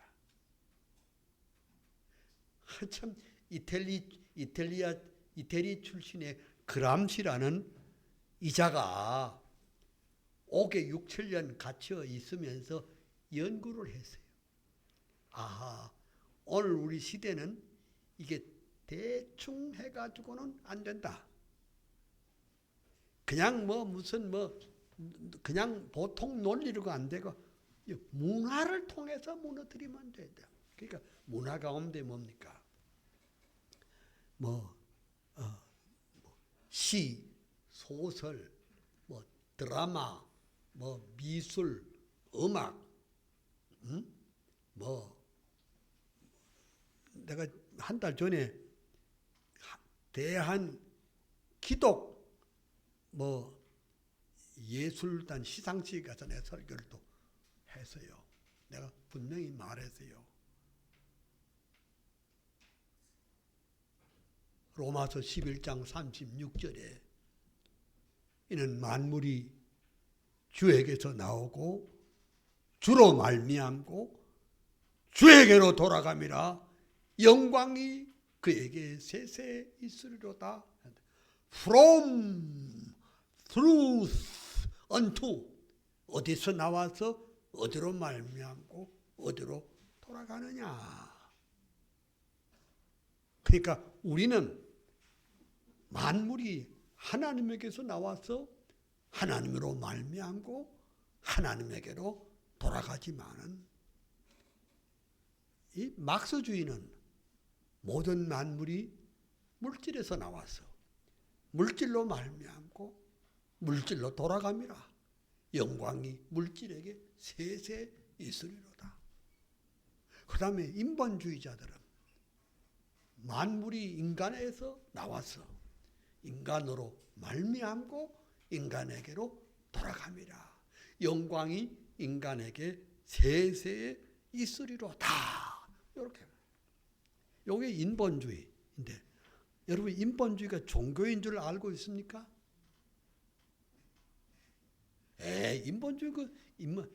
참 이태리 출신의 그람시라는 이자가 옥에 6, 7년 갇혀 있으면서 연구를 했어요. 아하, 오늘 우리 시대는 이게 대충 해가지고는 안 된다. 그냥 그냥 보통 논리로가 안 되고 문화를 통해서 무너뜨리면 된다. 그러니까 문화 가운데 뭡니까? 시, 소설, 드라마, 미술, 음악, 내가 한 달 전에 대한 기독 예술단 시상식에 가서 내 설교를 또 했어요. 내가 분명히 말했어요. 로마서 11장 36절에 이는 만물이 주에게서 나오고 주로 말미암고 주에게로 돌아감이라 영광이 그에게 세세 있으리로다. From, through, unto 어디서 나와서 어디로 말미암고 어디로 돌아가느냐. 그러니까 우리는 만물이 하나님에게서 나와서 하나님으로 말미암고 하나님에게로 돌아가지만은 이 막스주의는 모든 만물이 물질에서 나와서 물질로 말미암고 물질로 돌아갑니다. 영광이 물질에게 세세 있으리로다. 그 다음에 인본주의자들은 만물이 인간에서 나와서 인간으로 말미암고 인간에게로 돌아갑니다. 영광이 인간에게 세세 있으리로다. 이렇게. 이게 인본주의인데 여러분 인본주의가 종교인 줄 알고 있습니까? 인본주의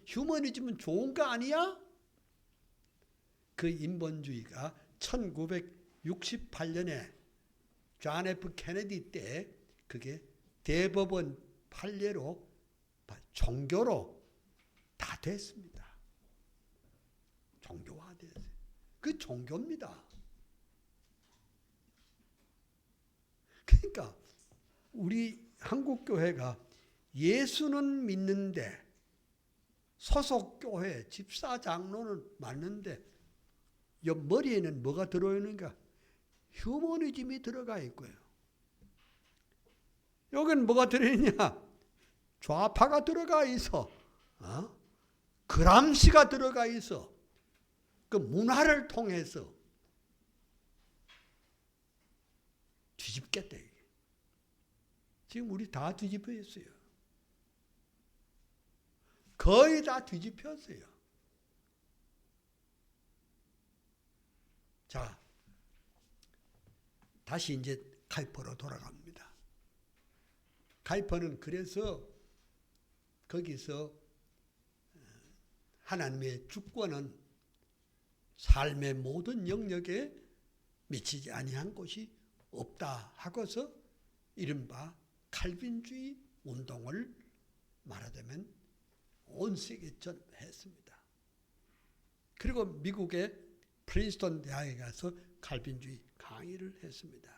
휴머니즘은 좋은 거 아니야? 그 인본주의가 1968년에 존 F 케네디 때 그게 대법원 판례로 종교로 다 됐습니다. 종교화됐어요. 그 종교입니다. 그러니까 우리 한국교회가 예수는 믿는데 소속교회 집사장로는 맞는데 옆 머리에는 뭐가 들어있는가? 휴머니즘이 들어가 있고요. 여기는 뭐가 들어있냐? 좌파가 들어가 있어. 그람시가 들어가 있어. 그 문화를 통해서 뒤집겠다. 지금 우리 다 뒤집혀 있어요. 거의 다 뒤집혔어요. 자, 다시 이제 카이퍼로 돌아갑니다. 카이퍼는 그래서 거기서 하나님의 주권은 삶의 모든 영역에 미치지 아니한 곳이 없다 하고서 이른바 칼빈주의 운동을 말하자면 온 세계에 전했습니다. 그리고 미국의 프린스턴 대학에 가서 칼빈주의 강의를 했습니다.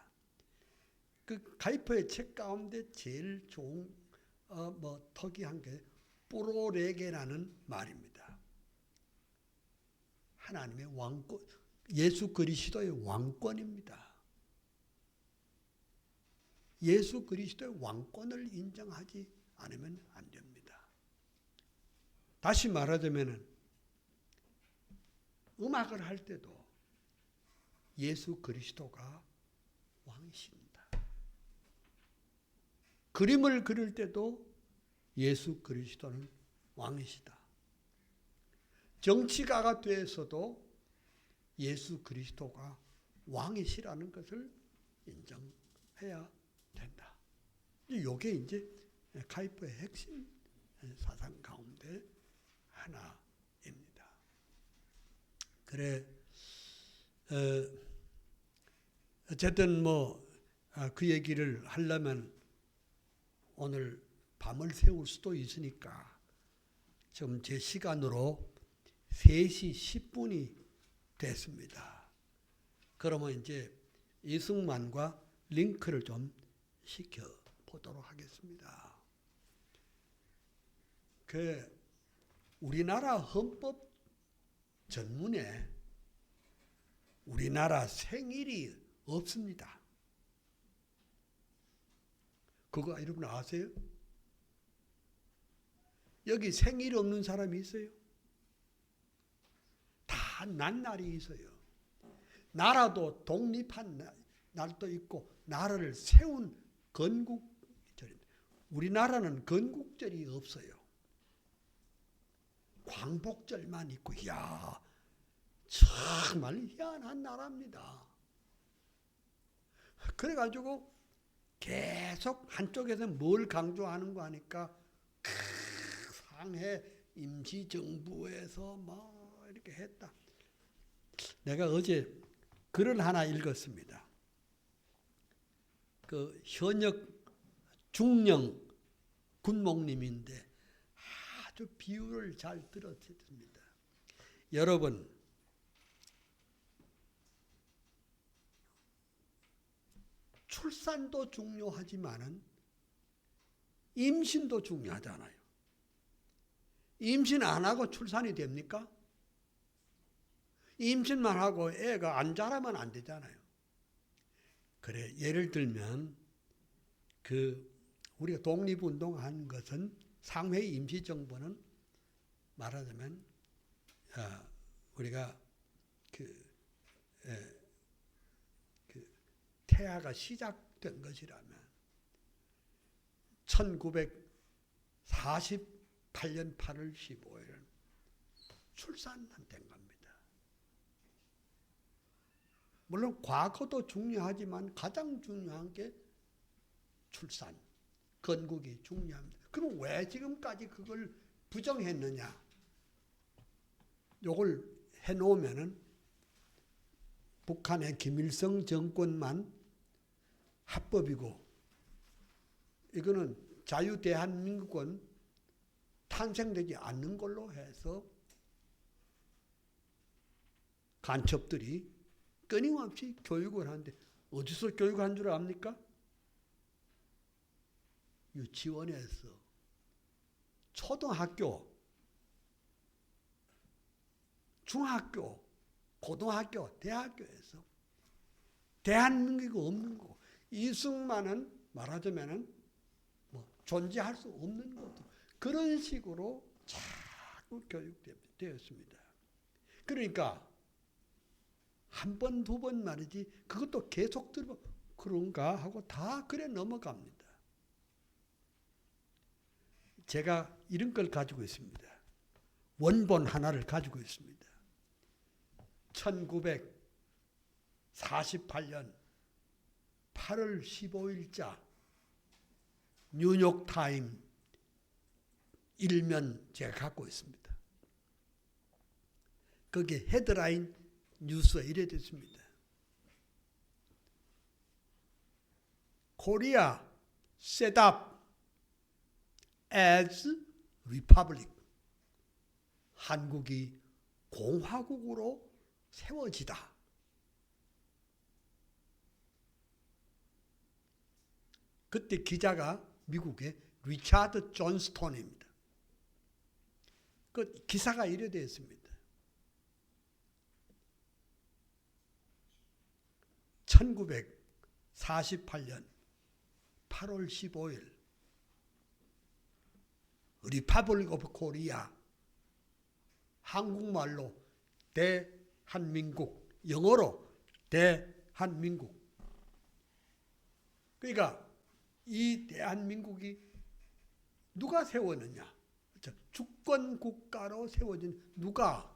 그 카이퍼의 책 가운데 제일 좋은 특이한 게 뿌로레게라는 말입니다. 하나님의 왕권, 예수 그리스도의 왕권입니다. 예수 그리스도의 왕권을 인정하지 않으면 안 됩니다. 다시 말하자면 음악을 할 때도 예수 그리스도가 왕이십니다. 그림을 그릴 때도 예수 그리스도는 왕이시다. 정치가가 돼서도 예수 그리스도가 왕이시라는 것을 인정해야 된다. 이게 이제 카이퍼의 핵심 사상 가운데 하나입니다. 그래, 어쨌든 그 얘기를 하려면 오늘 밤을 새울 수도 있으니까 지금 제 시간으로 3시 10분이 됐습니다. 그러면 이제 이승만과 링크를 좀 시켜보도록 하겠습니다. 우리나라 헌법 전문에 우리나라 생일이 없습니다. 그거 여러분 아세요? 여기 생일 없는 사람이 있어요? 다 난날이 있어요. 나라도 독립한 날도 있고 나라를 세운 건국절입니다. 우리나라는 건국절이 없어요. 광복절만 있고, 이야, 정말 희한한 나라입니다. 그래가지고 계속 한쪽에서 뭘 강조하는 거 하니까 상해 임시정부에서 이렇게 했다. 내가 어제 글을 하나 읽었습니다. 그 현역 중령 군목님인데 아주 비유를 잘 들었습니다. 여러분, 출산도 중요하지만은 임신도 중요하잖아요. 임신 안 하고 출산이 됩니까? 임신만 하고 애가 안 자라면 안 되잖아요. 그래, 예를 들면 우리가 독립운동한 것은 상회 임시정부는 말하자면 우리가 태아가 시작된 것이라면 1948년 8월 15일 출산된 겁니다. 물론 과거도 중요하지만 가장 중요한 게 출산, 건국이 중요합니다. 그럼 왜 지금까지 그걸 부정했느냐? 요걸 해놓으면은 북한의 김일성 정권만 합법이고 이거는 자유대한민국은 탄생되지 않는 걸로 해서 간첩들이 끊임없이 교육을 하는데 어디서 교육한 줄 압니까? 유치원에서, 초등학교, 중학교, 고등학교, 대학교에서 대한민국이 없는 거고 이승만은 말하자면은 존재할 수 없는 것도 그런 식으로 자꾸 교육되었습니다. 그러니까 한 번, 두 번 말이지 그것도 계속 들어 그런가 하고 다 그래 넘어갑니다. 제가 이런 걸 가지고 있습니다. 원본 하나를 가지고 있습니다. 1948년 8월 15일자 뉴욕타임 일면 제가 갖고 있습니다. 거기에 헤드라인 뉴스가 이래 됐습니다. Korea set up as republic. 한국이 공화국으로 세워지다. 그때 기자가 미국의 리차드 존스톤입니다. 그 기사가 이래 되어 있습니다. 1948년 8월 15일 리퍼블릭 오브 코리아, 한국말로 대한민국, 영어로 대한민국. 그러니까 이 대한민국이 누가 세웠느냐? 주권 국가로 세워진 누가?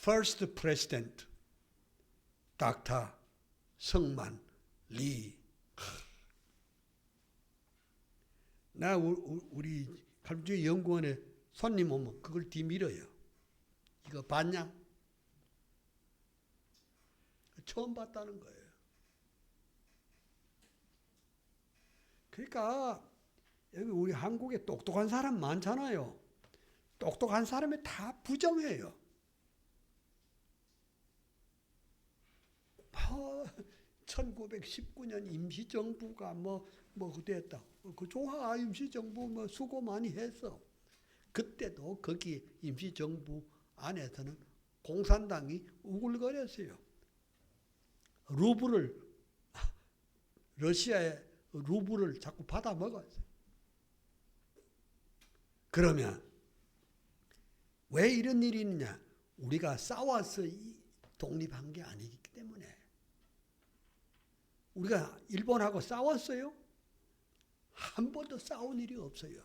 First President 닥터 성만 리. 나 우리 칼빈주의 연구원에 손님 오면 그걸 뒤밀어요. 이거 봤냐? 처음 봤다는 거예요. 그러니까 여기 우리 한국에 똑똑한 사람 많잖아요. 똑똑한 사람이 다 부정해요. 1919년 임시정부가 뭐 그랬다. 그 좋아, 임시정부 뭐 수고 많이 했어. 그때도 거기 임시정부 안에서는 공산당이 우글거렸어요. 러시아의 루블을 자꾸 받아 먹었어요. 그러면 왜 이런 일이 있느냐? 우리가 싸워서 독립한 게 아니기 때문에. 우리가 일본하고 싸웠어요? 한 번도 싸운 일이 없어요.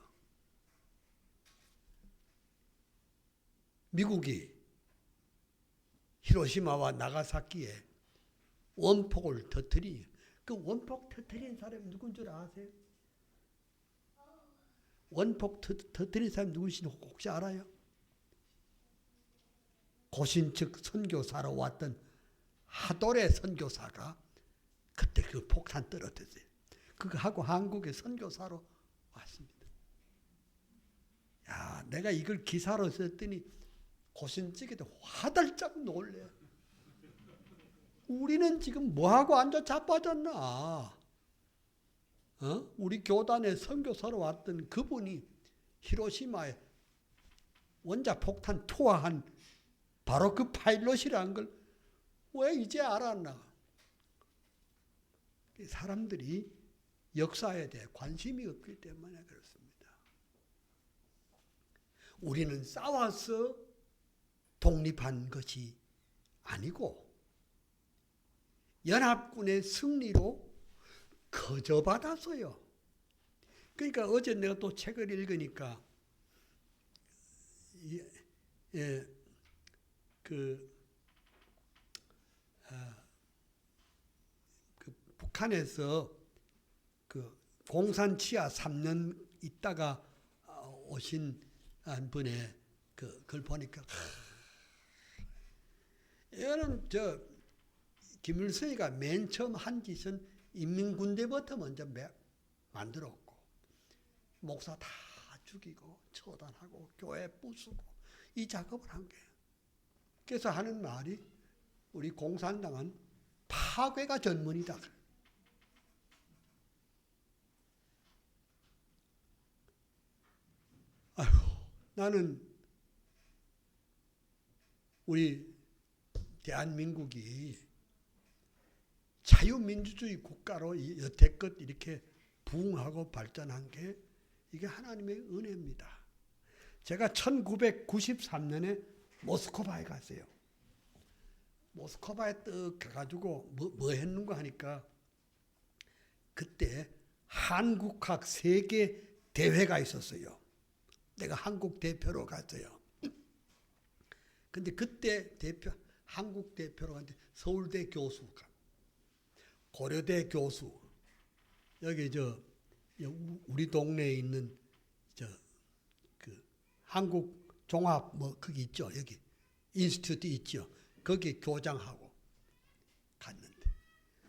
미국이 히로시마와 나가사키에 원폭을 터뜨리, 그 원폭 터뜨린 사람이 누군 줄 아세요? 원폭 터뜨린 사람이 누구신지 혹시 알아요? 고신측 선교사로 왔던 하도레 선교사가 그때 그 폭탄 떨어졌어요. 그거 하고 한국에 선교사로 왔습니다. 야, 내가 이걸 기사로 썼더니 고신측에도 화들짝 놀래. 우리는 지금 뭐하고 앉아 자빠졌나? 우리 교단에 선교사로 왔던 그분이 히로시마에 원자 폭탄 투하한 바로 그 파일럿이라는 걸 왜 이제 알았나? 사람들이 역사에 대해 관심이 없기 때문에 그렇습니다. 우리는 싸워서 독립한 것이 아니고 연합군의 승리로 거저받았어요. 그러니까 어제 내가 또 책을 읽으니까 그 북한에서 그 공산 치하 3년 있다가 오신 한 분의 그걸 보니까 이거는 김일성이가 맨 처음 한 짓은 인민군대부터 먼저 만들었고 목사 다 죽이고 처단하고 교회 부수고 이 작업을 한 거예요. 그래서 하는 말이 우리 공산당은 파괴가 전문이다. 아휴, 나는 우리 대한민국이 자유민주주의 국가로 여태껏 이렇게 부흥하고 발전한 게 이게 하나님의 은혜입니다. 제가 1993년에 모스크바에 갔어요. 모스크바에 떡 가가지고 뭐 했는가 하니까 그때 한국학 세계 대회가 있었어요. 내가 한국 대표로 갔어요. 근데 그때 한국 대표로 갔는데 서울대 교수가, 고려대 교수, 여기 우리 동네에 있는 그 한국 종합 거기 있죠. 여기 인스티튜트 있죠. 거기 교장하고 갔는데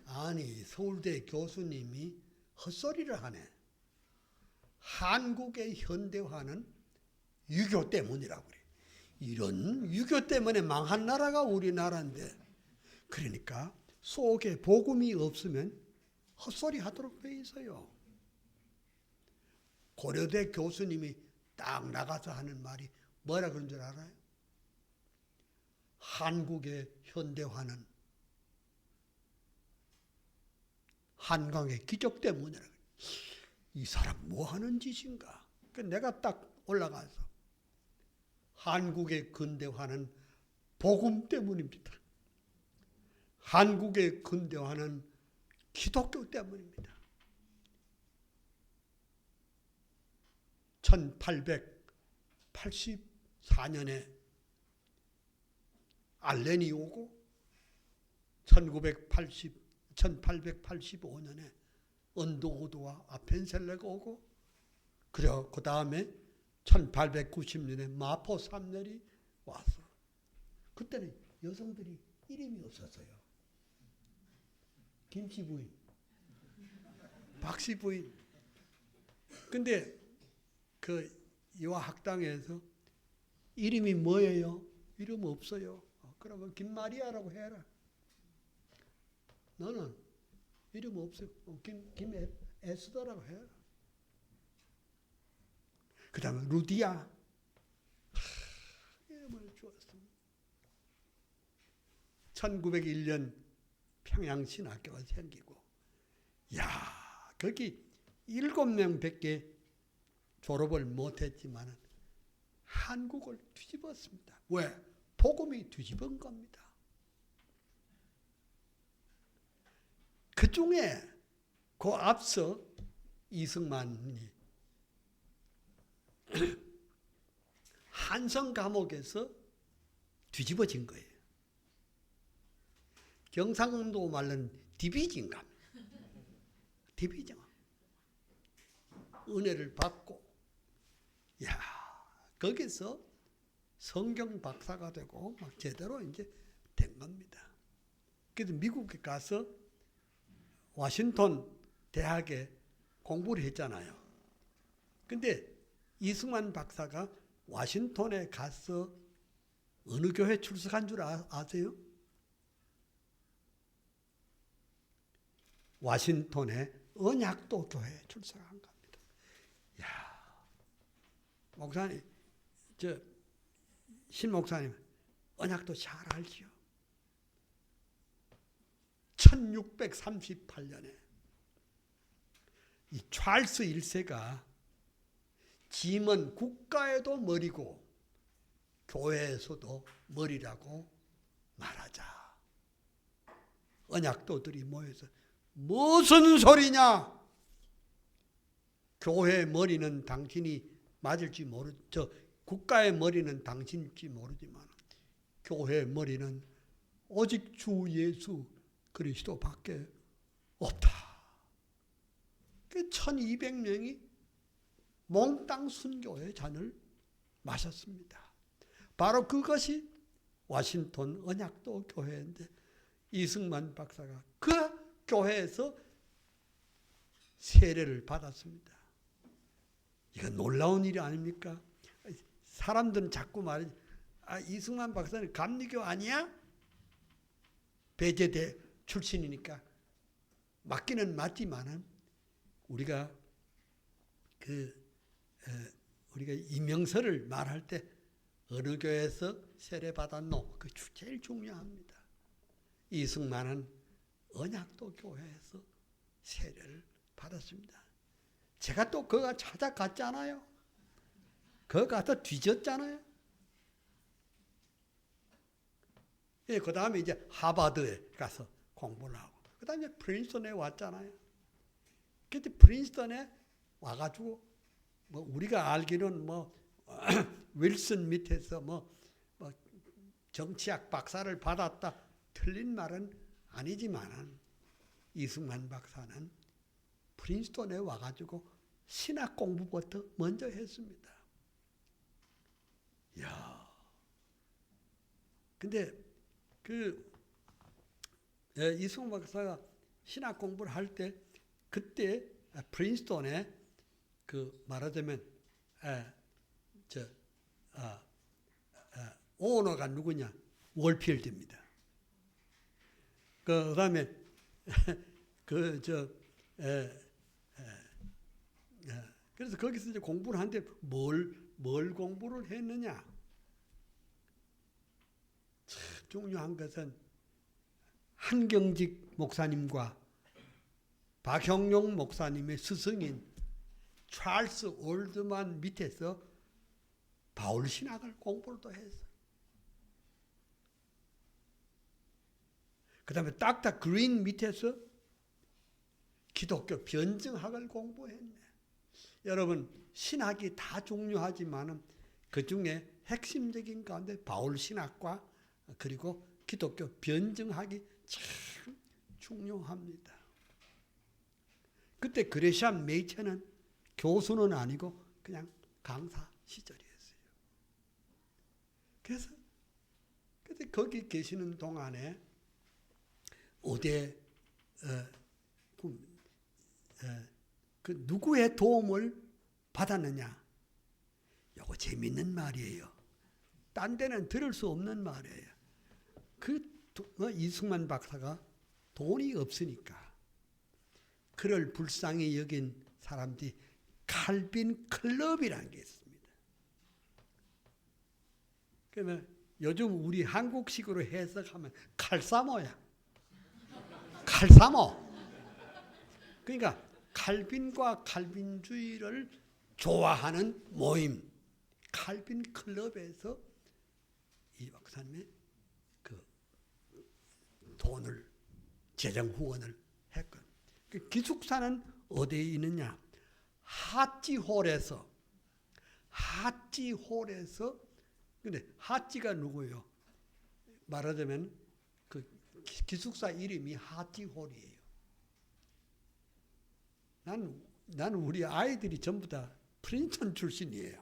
아니 서울대 교수님이 헛소리를 하네. 한국의 현대화는 유교 때문이라고 그래. 이런 유교 때문에 망한 나라가 우리나라인데 그러니까 속에 복음이 없으면 헛소리 하도록 돼 있어요. 고려대 교수님이 딱 나가서 하는 말이 뭐라 그런 줄 알아요? 한국의 현대화는 한강의 기적 때문이라. 이 사람 뭐 하는 짓인가? 내가 딱 올라가서 한국의 근대화는 복음 때문입니다. 한국의 근대화는 기독교 때문입니다. 1884년에 알렌이 오고 1885년에 언도호두와 아펜셀레가 오고 그리고 그 다음에 1890년에 마포 삼렬이 와서 그때는 여성들이 이름이 없었어요. 김씨 부인, 박씨 부인. 근데 그 이화학당에서 이름이 뭐예요? 이름 없어요. 그러면 김마리아라고 해라. 너는 이름 없어요. 김에스더라고 해라. 그 다음에 루디아. 이름을 주었습니다. 1901년 평양신학교가 생기고, 거기 7명밖에 졸업을 못했지만 한국을 뒤집었습니다. 왜? 복음이 뒤집은 겁니다. 그 중에 그 앞서 이승만이 한성 감옥에서 뒤집어진 거예요. 경상도 말로는 디비진감. 디비전. 은혜를 받고, 거기서 성경 박사가 되고 막 제대로 이제 된 겁니다. 그래서 미국에 가서 워싱턴 대학에 공부를 했잖아요. 근데 이승만 박사가 워싱턴에 가서 어느 교회 출석한 줄 아세요? 워싱턴의 언약도 교회에 출석한 겁니다. 목사님, 신 목사님, 언약도 잘 알지요. 1638년에 이 찰스 1세가 짐은 국가에도 머리고 교회에서도 머리라고 말하자. 언약도들이 모여서 무슨 소리냐? 교회의 머리는 당신이 맞을지 국가의 머리는 당신일지 모르지만 교회의 머리는 오직 주 예수 그리스도밖에 없다. 1200명이 몽땅 순교의 잔을 마셨습니다. 바로 그것이 워싱턴 언약도 교회인데 이승만 박사가 그 교회에서 세례를 받았습니다. 이건 놀라운 일이 아닙니까? 사람들은 자꾸 말하지, 이승만 박사는 감리교 아니야? 배제대 출신이니까 맞기는 맞지만은 우리가 우리가 이명서를 말할 때 어느 교회에서 세례 받았노? 그 제일 중요합니다. 이승만은 언약도 교회에서 세례를 받았습니다. 제가 또 그거 찾아갔잖아요. 그거 가서 뒤졌잖아요. 그 다음에 이제 하버드에 가서 공부를 하고, 그 다음에 프린스턴에 왔잖아요. 그때 프린스턴에 와가지고, 우리가 알기로는 윌슨 밑에서 정치학 박사를 받았다. 틀린 말은 아니지만, 이승만 박사는 프린스턴에 와가지고 신학 공부부터 먼저 했습니다. 근데 이승만 박사가 신학 공부를 할 때 그때 프린스턴에 말하자면 오너가 누구냐? 월필드입니다. 그다음에 그래서 거기서 이제 공부를 하는데 뭘 공부를 했느냐? 참 중요한 것은 한경직 목사님과 박형용 목사님의 스승인 찰스 올드만 밑에서 바울 신학을 공부를 또 했어요. 그 다음에 닥터 그린 밑에서 기독교 변증학을 공부했네. 여러분, 신학이 다 중요하지만 그 중에 핵심적인 가운데 바울 신학과 그리고 기독교 변증하기 참 중요합니다. 그때 그레시안 메이체는 교수는 아니고 그냥 강사 시절이었어요. 그래서 그때 거기 계시는 동안에 그 누구의 도움을 받았느냐? 이거 재밌는 말이에요. 딴 데는 들을 수 없는 말이에요. 이승만 박사가 돈이 없으니까 그를 불쌍히 여긴 사람들이 칼빈 클럽이라는 게 있습니다. 그러면 요즘 우리 한국식으로 해석하면 칼사모야. 칼사모. 그러니까 칼빈과 칼빈주의를 좋아하는 모임, 칼빈 클럽에서 이 박사님의 그 돈을, 재정 후원을 했거든요. 그 기숙사는 어디에 있느냐? 하찌홀에서, 근데 하찌가 누구예요? 말하자면 그 기숙사 이름이 하찌홀이에요. 나는 우리 아이들이 전부 다 프린스턴 출신이에요.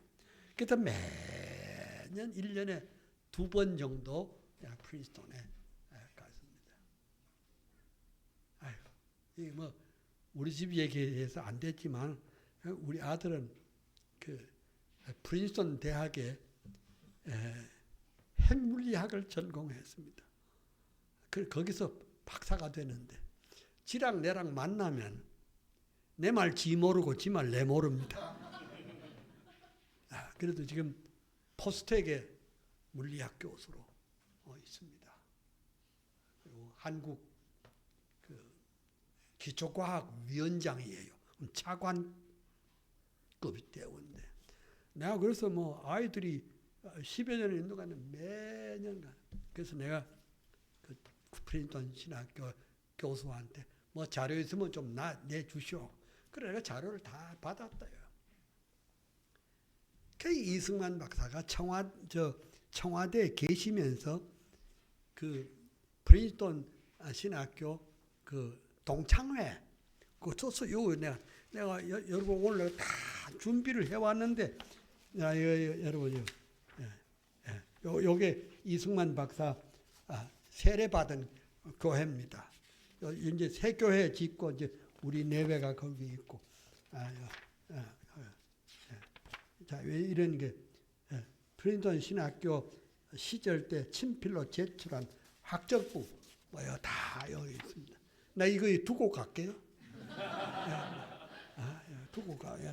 그래서 매년 1년에 2번 정도 프린스턴에 갔습니다. 아유, 이 뭐 우리 집 얘기해서 안 됐지만 우리 아들은 그 프린스턴 대학에 핵물리학을 전공했습니다. 거기서 박사가 되는데 지랑 내랑 만나면 내 말 지 모르고 지 말 내 모릅니다. 그래도 지금 포스텍의 물리학 교수로 있습니다. 그리고 한국 그 기초과학 위원장이에요. 차관급이 되었는데 내가 그래서 뭐 아이들이 10여 년을 있는 동안 매년 그래서 내가 그 프린스턴 신학교 교수한테 뭐 자료 있으면 좀 내주시오. 그래 내가 자료를 다 받았어요. 그 이승만 박사가 청와대에 계시면서 그 프린스턴 신학교 그 동창회 그 소서 요 내가 여러분 오늘 다 준비를 해왔는데 여러분 요게 이승만 박사 세례받은 교회입니다. 이제 새 교회 짓고 이제 우리 내외가 거기 있고 자, 왜 이런 게 프린스턴 신학교 시절 때 친필로 제출한 학적부 뭐요 다 여기 있습니다. 나 이거 두고 갈게요.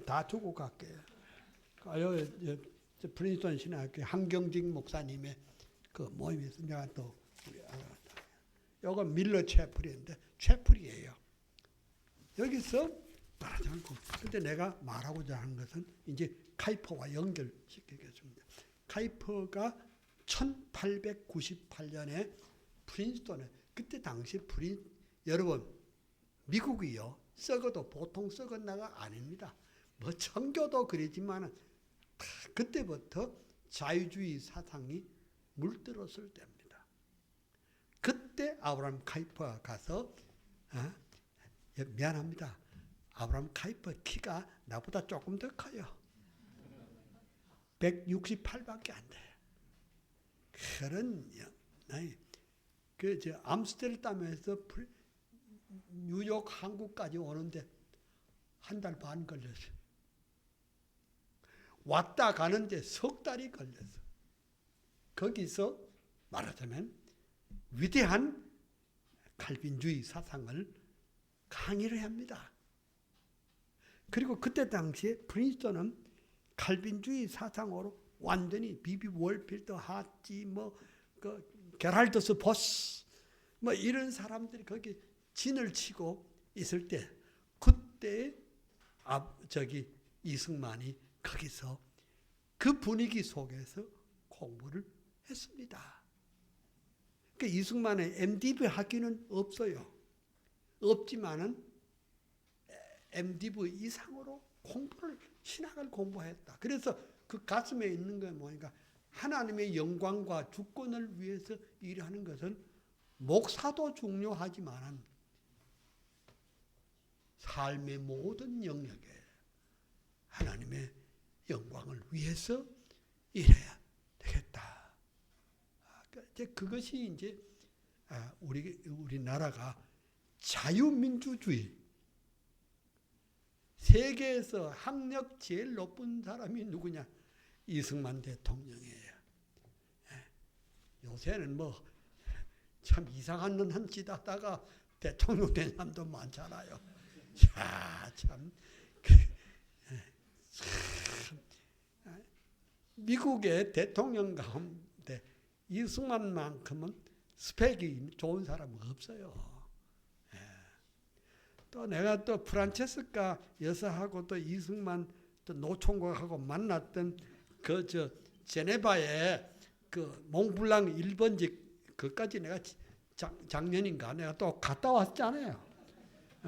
다 두고 갈게요. 프린스턴 신학교 한경직 목사님의 그 모임에서 내가 또 이건 밀러 채플인데 채플이에요. 여기서 말하지 않고 근데 내가 말하고자 하는 것은 이제 카이퍼와 연결시키겠습니다. 카이퍼가 1898년에 프린스턴에 그때 당시 여러분 미국이요 썩어도 보통 썩은 나라가 아닙니다. 뭐 청교도 그러지만 그때부터 자유주의 사상이 물들었을 때입니다. 그때 아브라함 카이퍼가 가서 미안합니다. 아브라함 카이퍼 키가 나보다 조금 더 커요. 168밖에 안 돼요. 그런 암스테르담에서 뉴욕 한국까지 오는데 한 달 반 걸렸어요. 왔다 가는데 석 달이 걸렸어. 거기서 말하자면 위대한 칼빈주의 사상을 강의를 합니다. 그리고 그때 당시에 프린스턴은 칼빈주의 사상으로 완전히 비비 월필더 하지 게랄더스 보스 이런 사람들이 거기 진을 치고 있을 때 그때 이승만이 거기서 그 분위기 속에서 공부를 했습니다. 그러니까 이승만의 MDiv 학위는 없어요. 없지만은 MDiv 이상으로 신학을 공부했다. 그래서 그 가슴에 있는 게 뭐니까 하나님의 영광과 주권을 위해서 일하는 것은 목사도 중요하지만 삶의 모든 영역에 하나님의 영광을 위해서 일해야 되겠다. 그것이 이제 우리나라가 자유민주주의, 세계에서 학력 제일 높은 사람이 누구냐? 이승만 대통령이에요. 요새는 뭐 참 이상한 한 짓 하다가 대통령 된 사람도 많잖아요. 참 미국의 대통령 가운데 이승만만큼은 스펙이 좋은 사람은 없어요. 또 내가 또 프란체스카 여사하고 또 이승만 또 노총각하고 만났던 그 제네바에 그 몽블랑 1번지 그까지 내가 작년인가 내가 또 갔다 왔잖아요.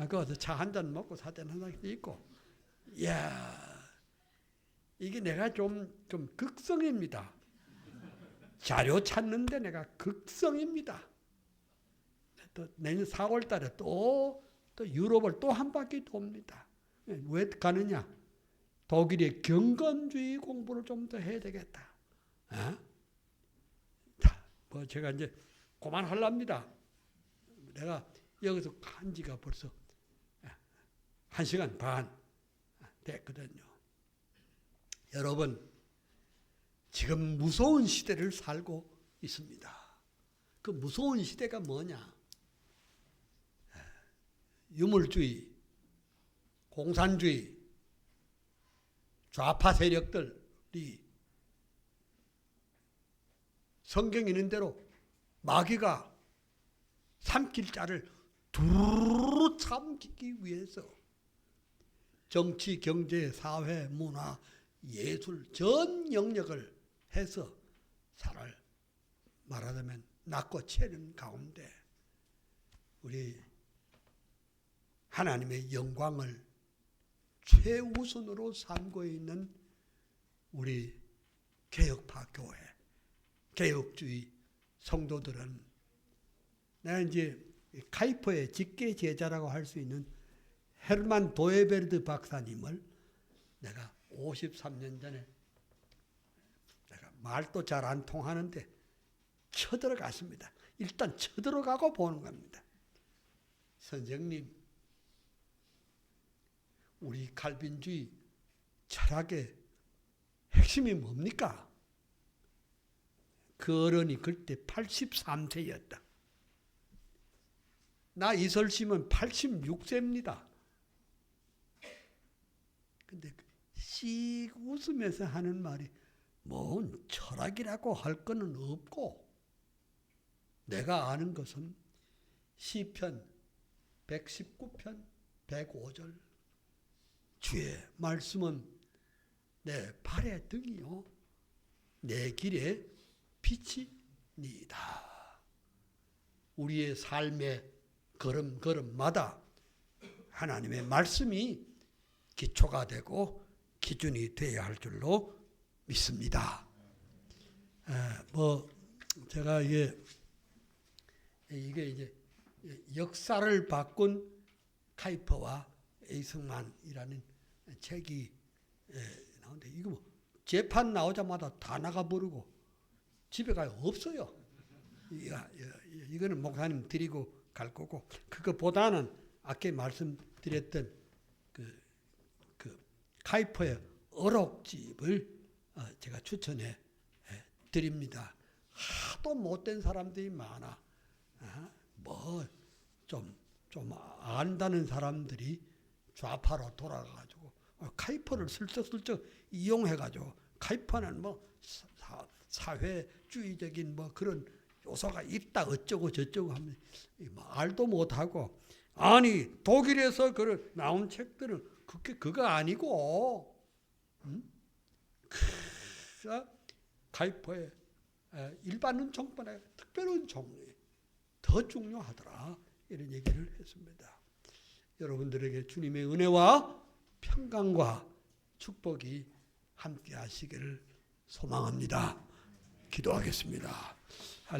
거기서 차 한 잔 먹고 사진 한 장씩 찍고. 이야, 이게 내가 좀 극성입니다. 자료 찾는데 내가 극성입니다. 또 내년 4월 달에 또 유럽을 또 한 바퀴 돕니다. 왜 가느냐? 독일의 경건주의 공부를 좀 더 해야 되겠다. 자, 뭐 제가 이제 그만하랍니다. 내가 여기서 간 지가 벌써 1시간 반 됐거든요. 여러분, 지금 무서운 시대를 살고 있습니다. 그 무서운 시대가 뭐냐? 유물주의, 공산주의, 좌파 세력들이 성경 있는 대로 마귀가 삼킬 자를 두루 삼키기 위해서 정치, 경제, 사회, 문화, 예술 전 영역을 해서 살을 말하자면 낳고 채는 가운데 우리 하나님의 영광을 최우선으로 삼고 있는 우리 개혁파 교회, 개혁주의 성도들은 내가 이제 카이퍼의 직계 제자라고 할 수 있는 헤르만 도에베르드 박사님을 내가 53년 전에 내가 말도 잘 안 통하는데 쳐들어갔습니다. 일단 쳐들어가고 보는 겁니다. 선생님, 우리 칼빈주의 철학의 핵심이 뭡니까? 그 어른이 그때 83세였다. 나 이설심은 86세입니다. 근데 씩 웃으면서 하는 말이 뭔 철학이라고 할 거는 없고 내가 아는 것은 시편 119편 105절 주의 말씀은 내 발의 등이요 내 길의 빛이니이다. 우리의 삶의 걸음걸음마다 하나님의 말씀이 기초가 되고 기준이 되어야 할 줄로 믿습니다. 제가 이게 이제 역사를 바꾼 카이퍼와 이승만이라는 책이 나오는데 이거 뭐 재판 나오자마자 다 나가버리고 집에 가요 없어요. 이거는 목사님 드리고 갈 거고 그거보다는 아까 말씀드렸던 그 카이퍼의 어록집을 제가 추천해 드립니다. 하도 못된 사람들이 많아. 좀 안다는 사람들이 좌파로 돌아가가지고 카이퍼를 슬쩍슬쩍 이용해가지고 카이퍼는 뭐 사회주의적인 뭐 그런 요소가 있다 어쩌고 저쩌고 하면 말도 못하고 아니 독일에서 그 나온 책들은 그거 아니고 카이퍼의 일반 은총보다 특별 은총이 더 중요하더라 이런 얘기를 했습니다. 여러분들에게 주님의 은혜와 평강과 축복이 함께 하시기를 소망합니다. 기도하겠습니다.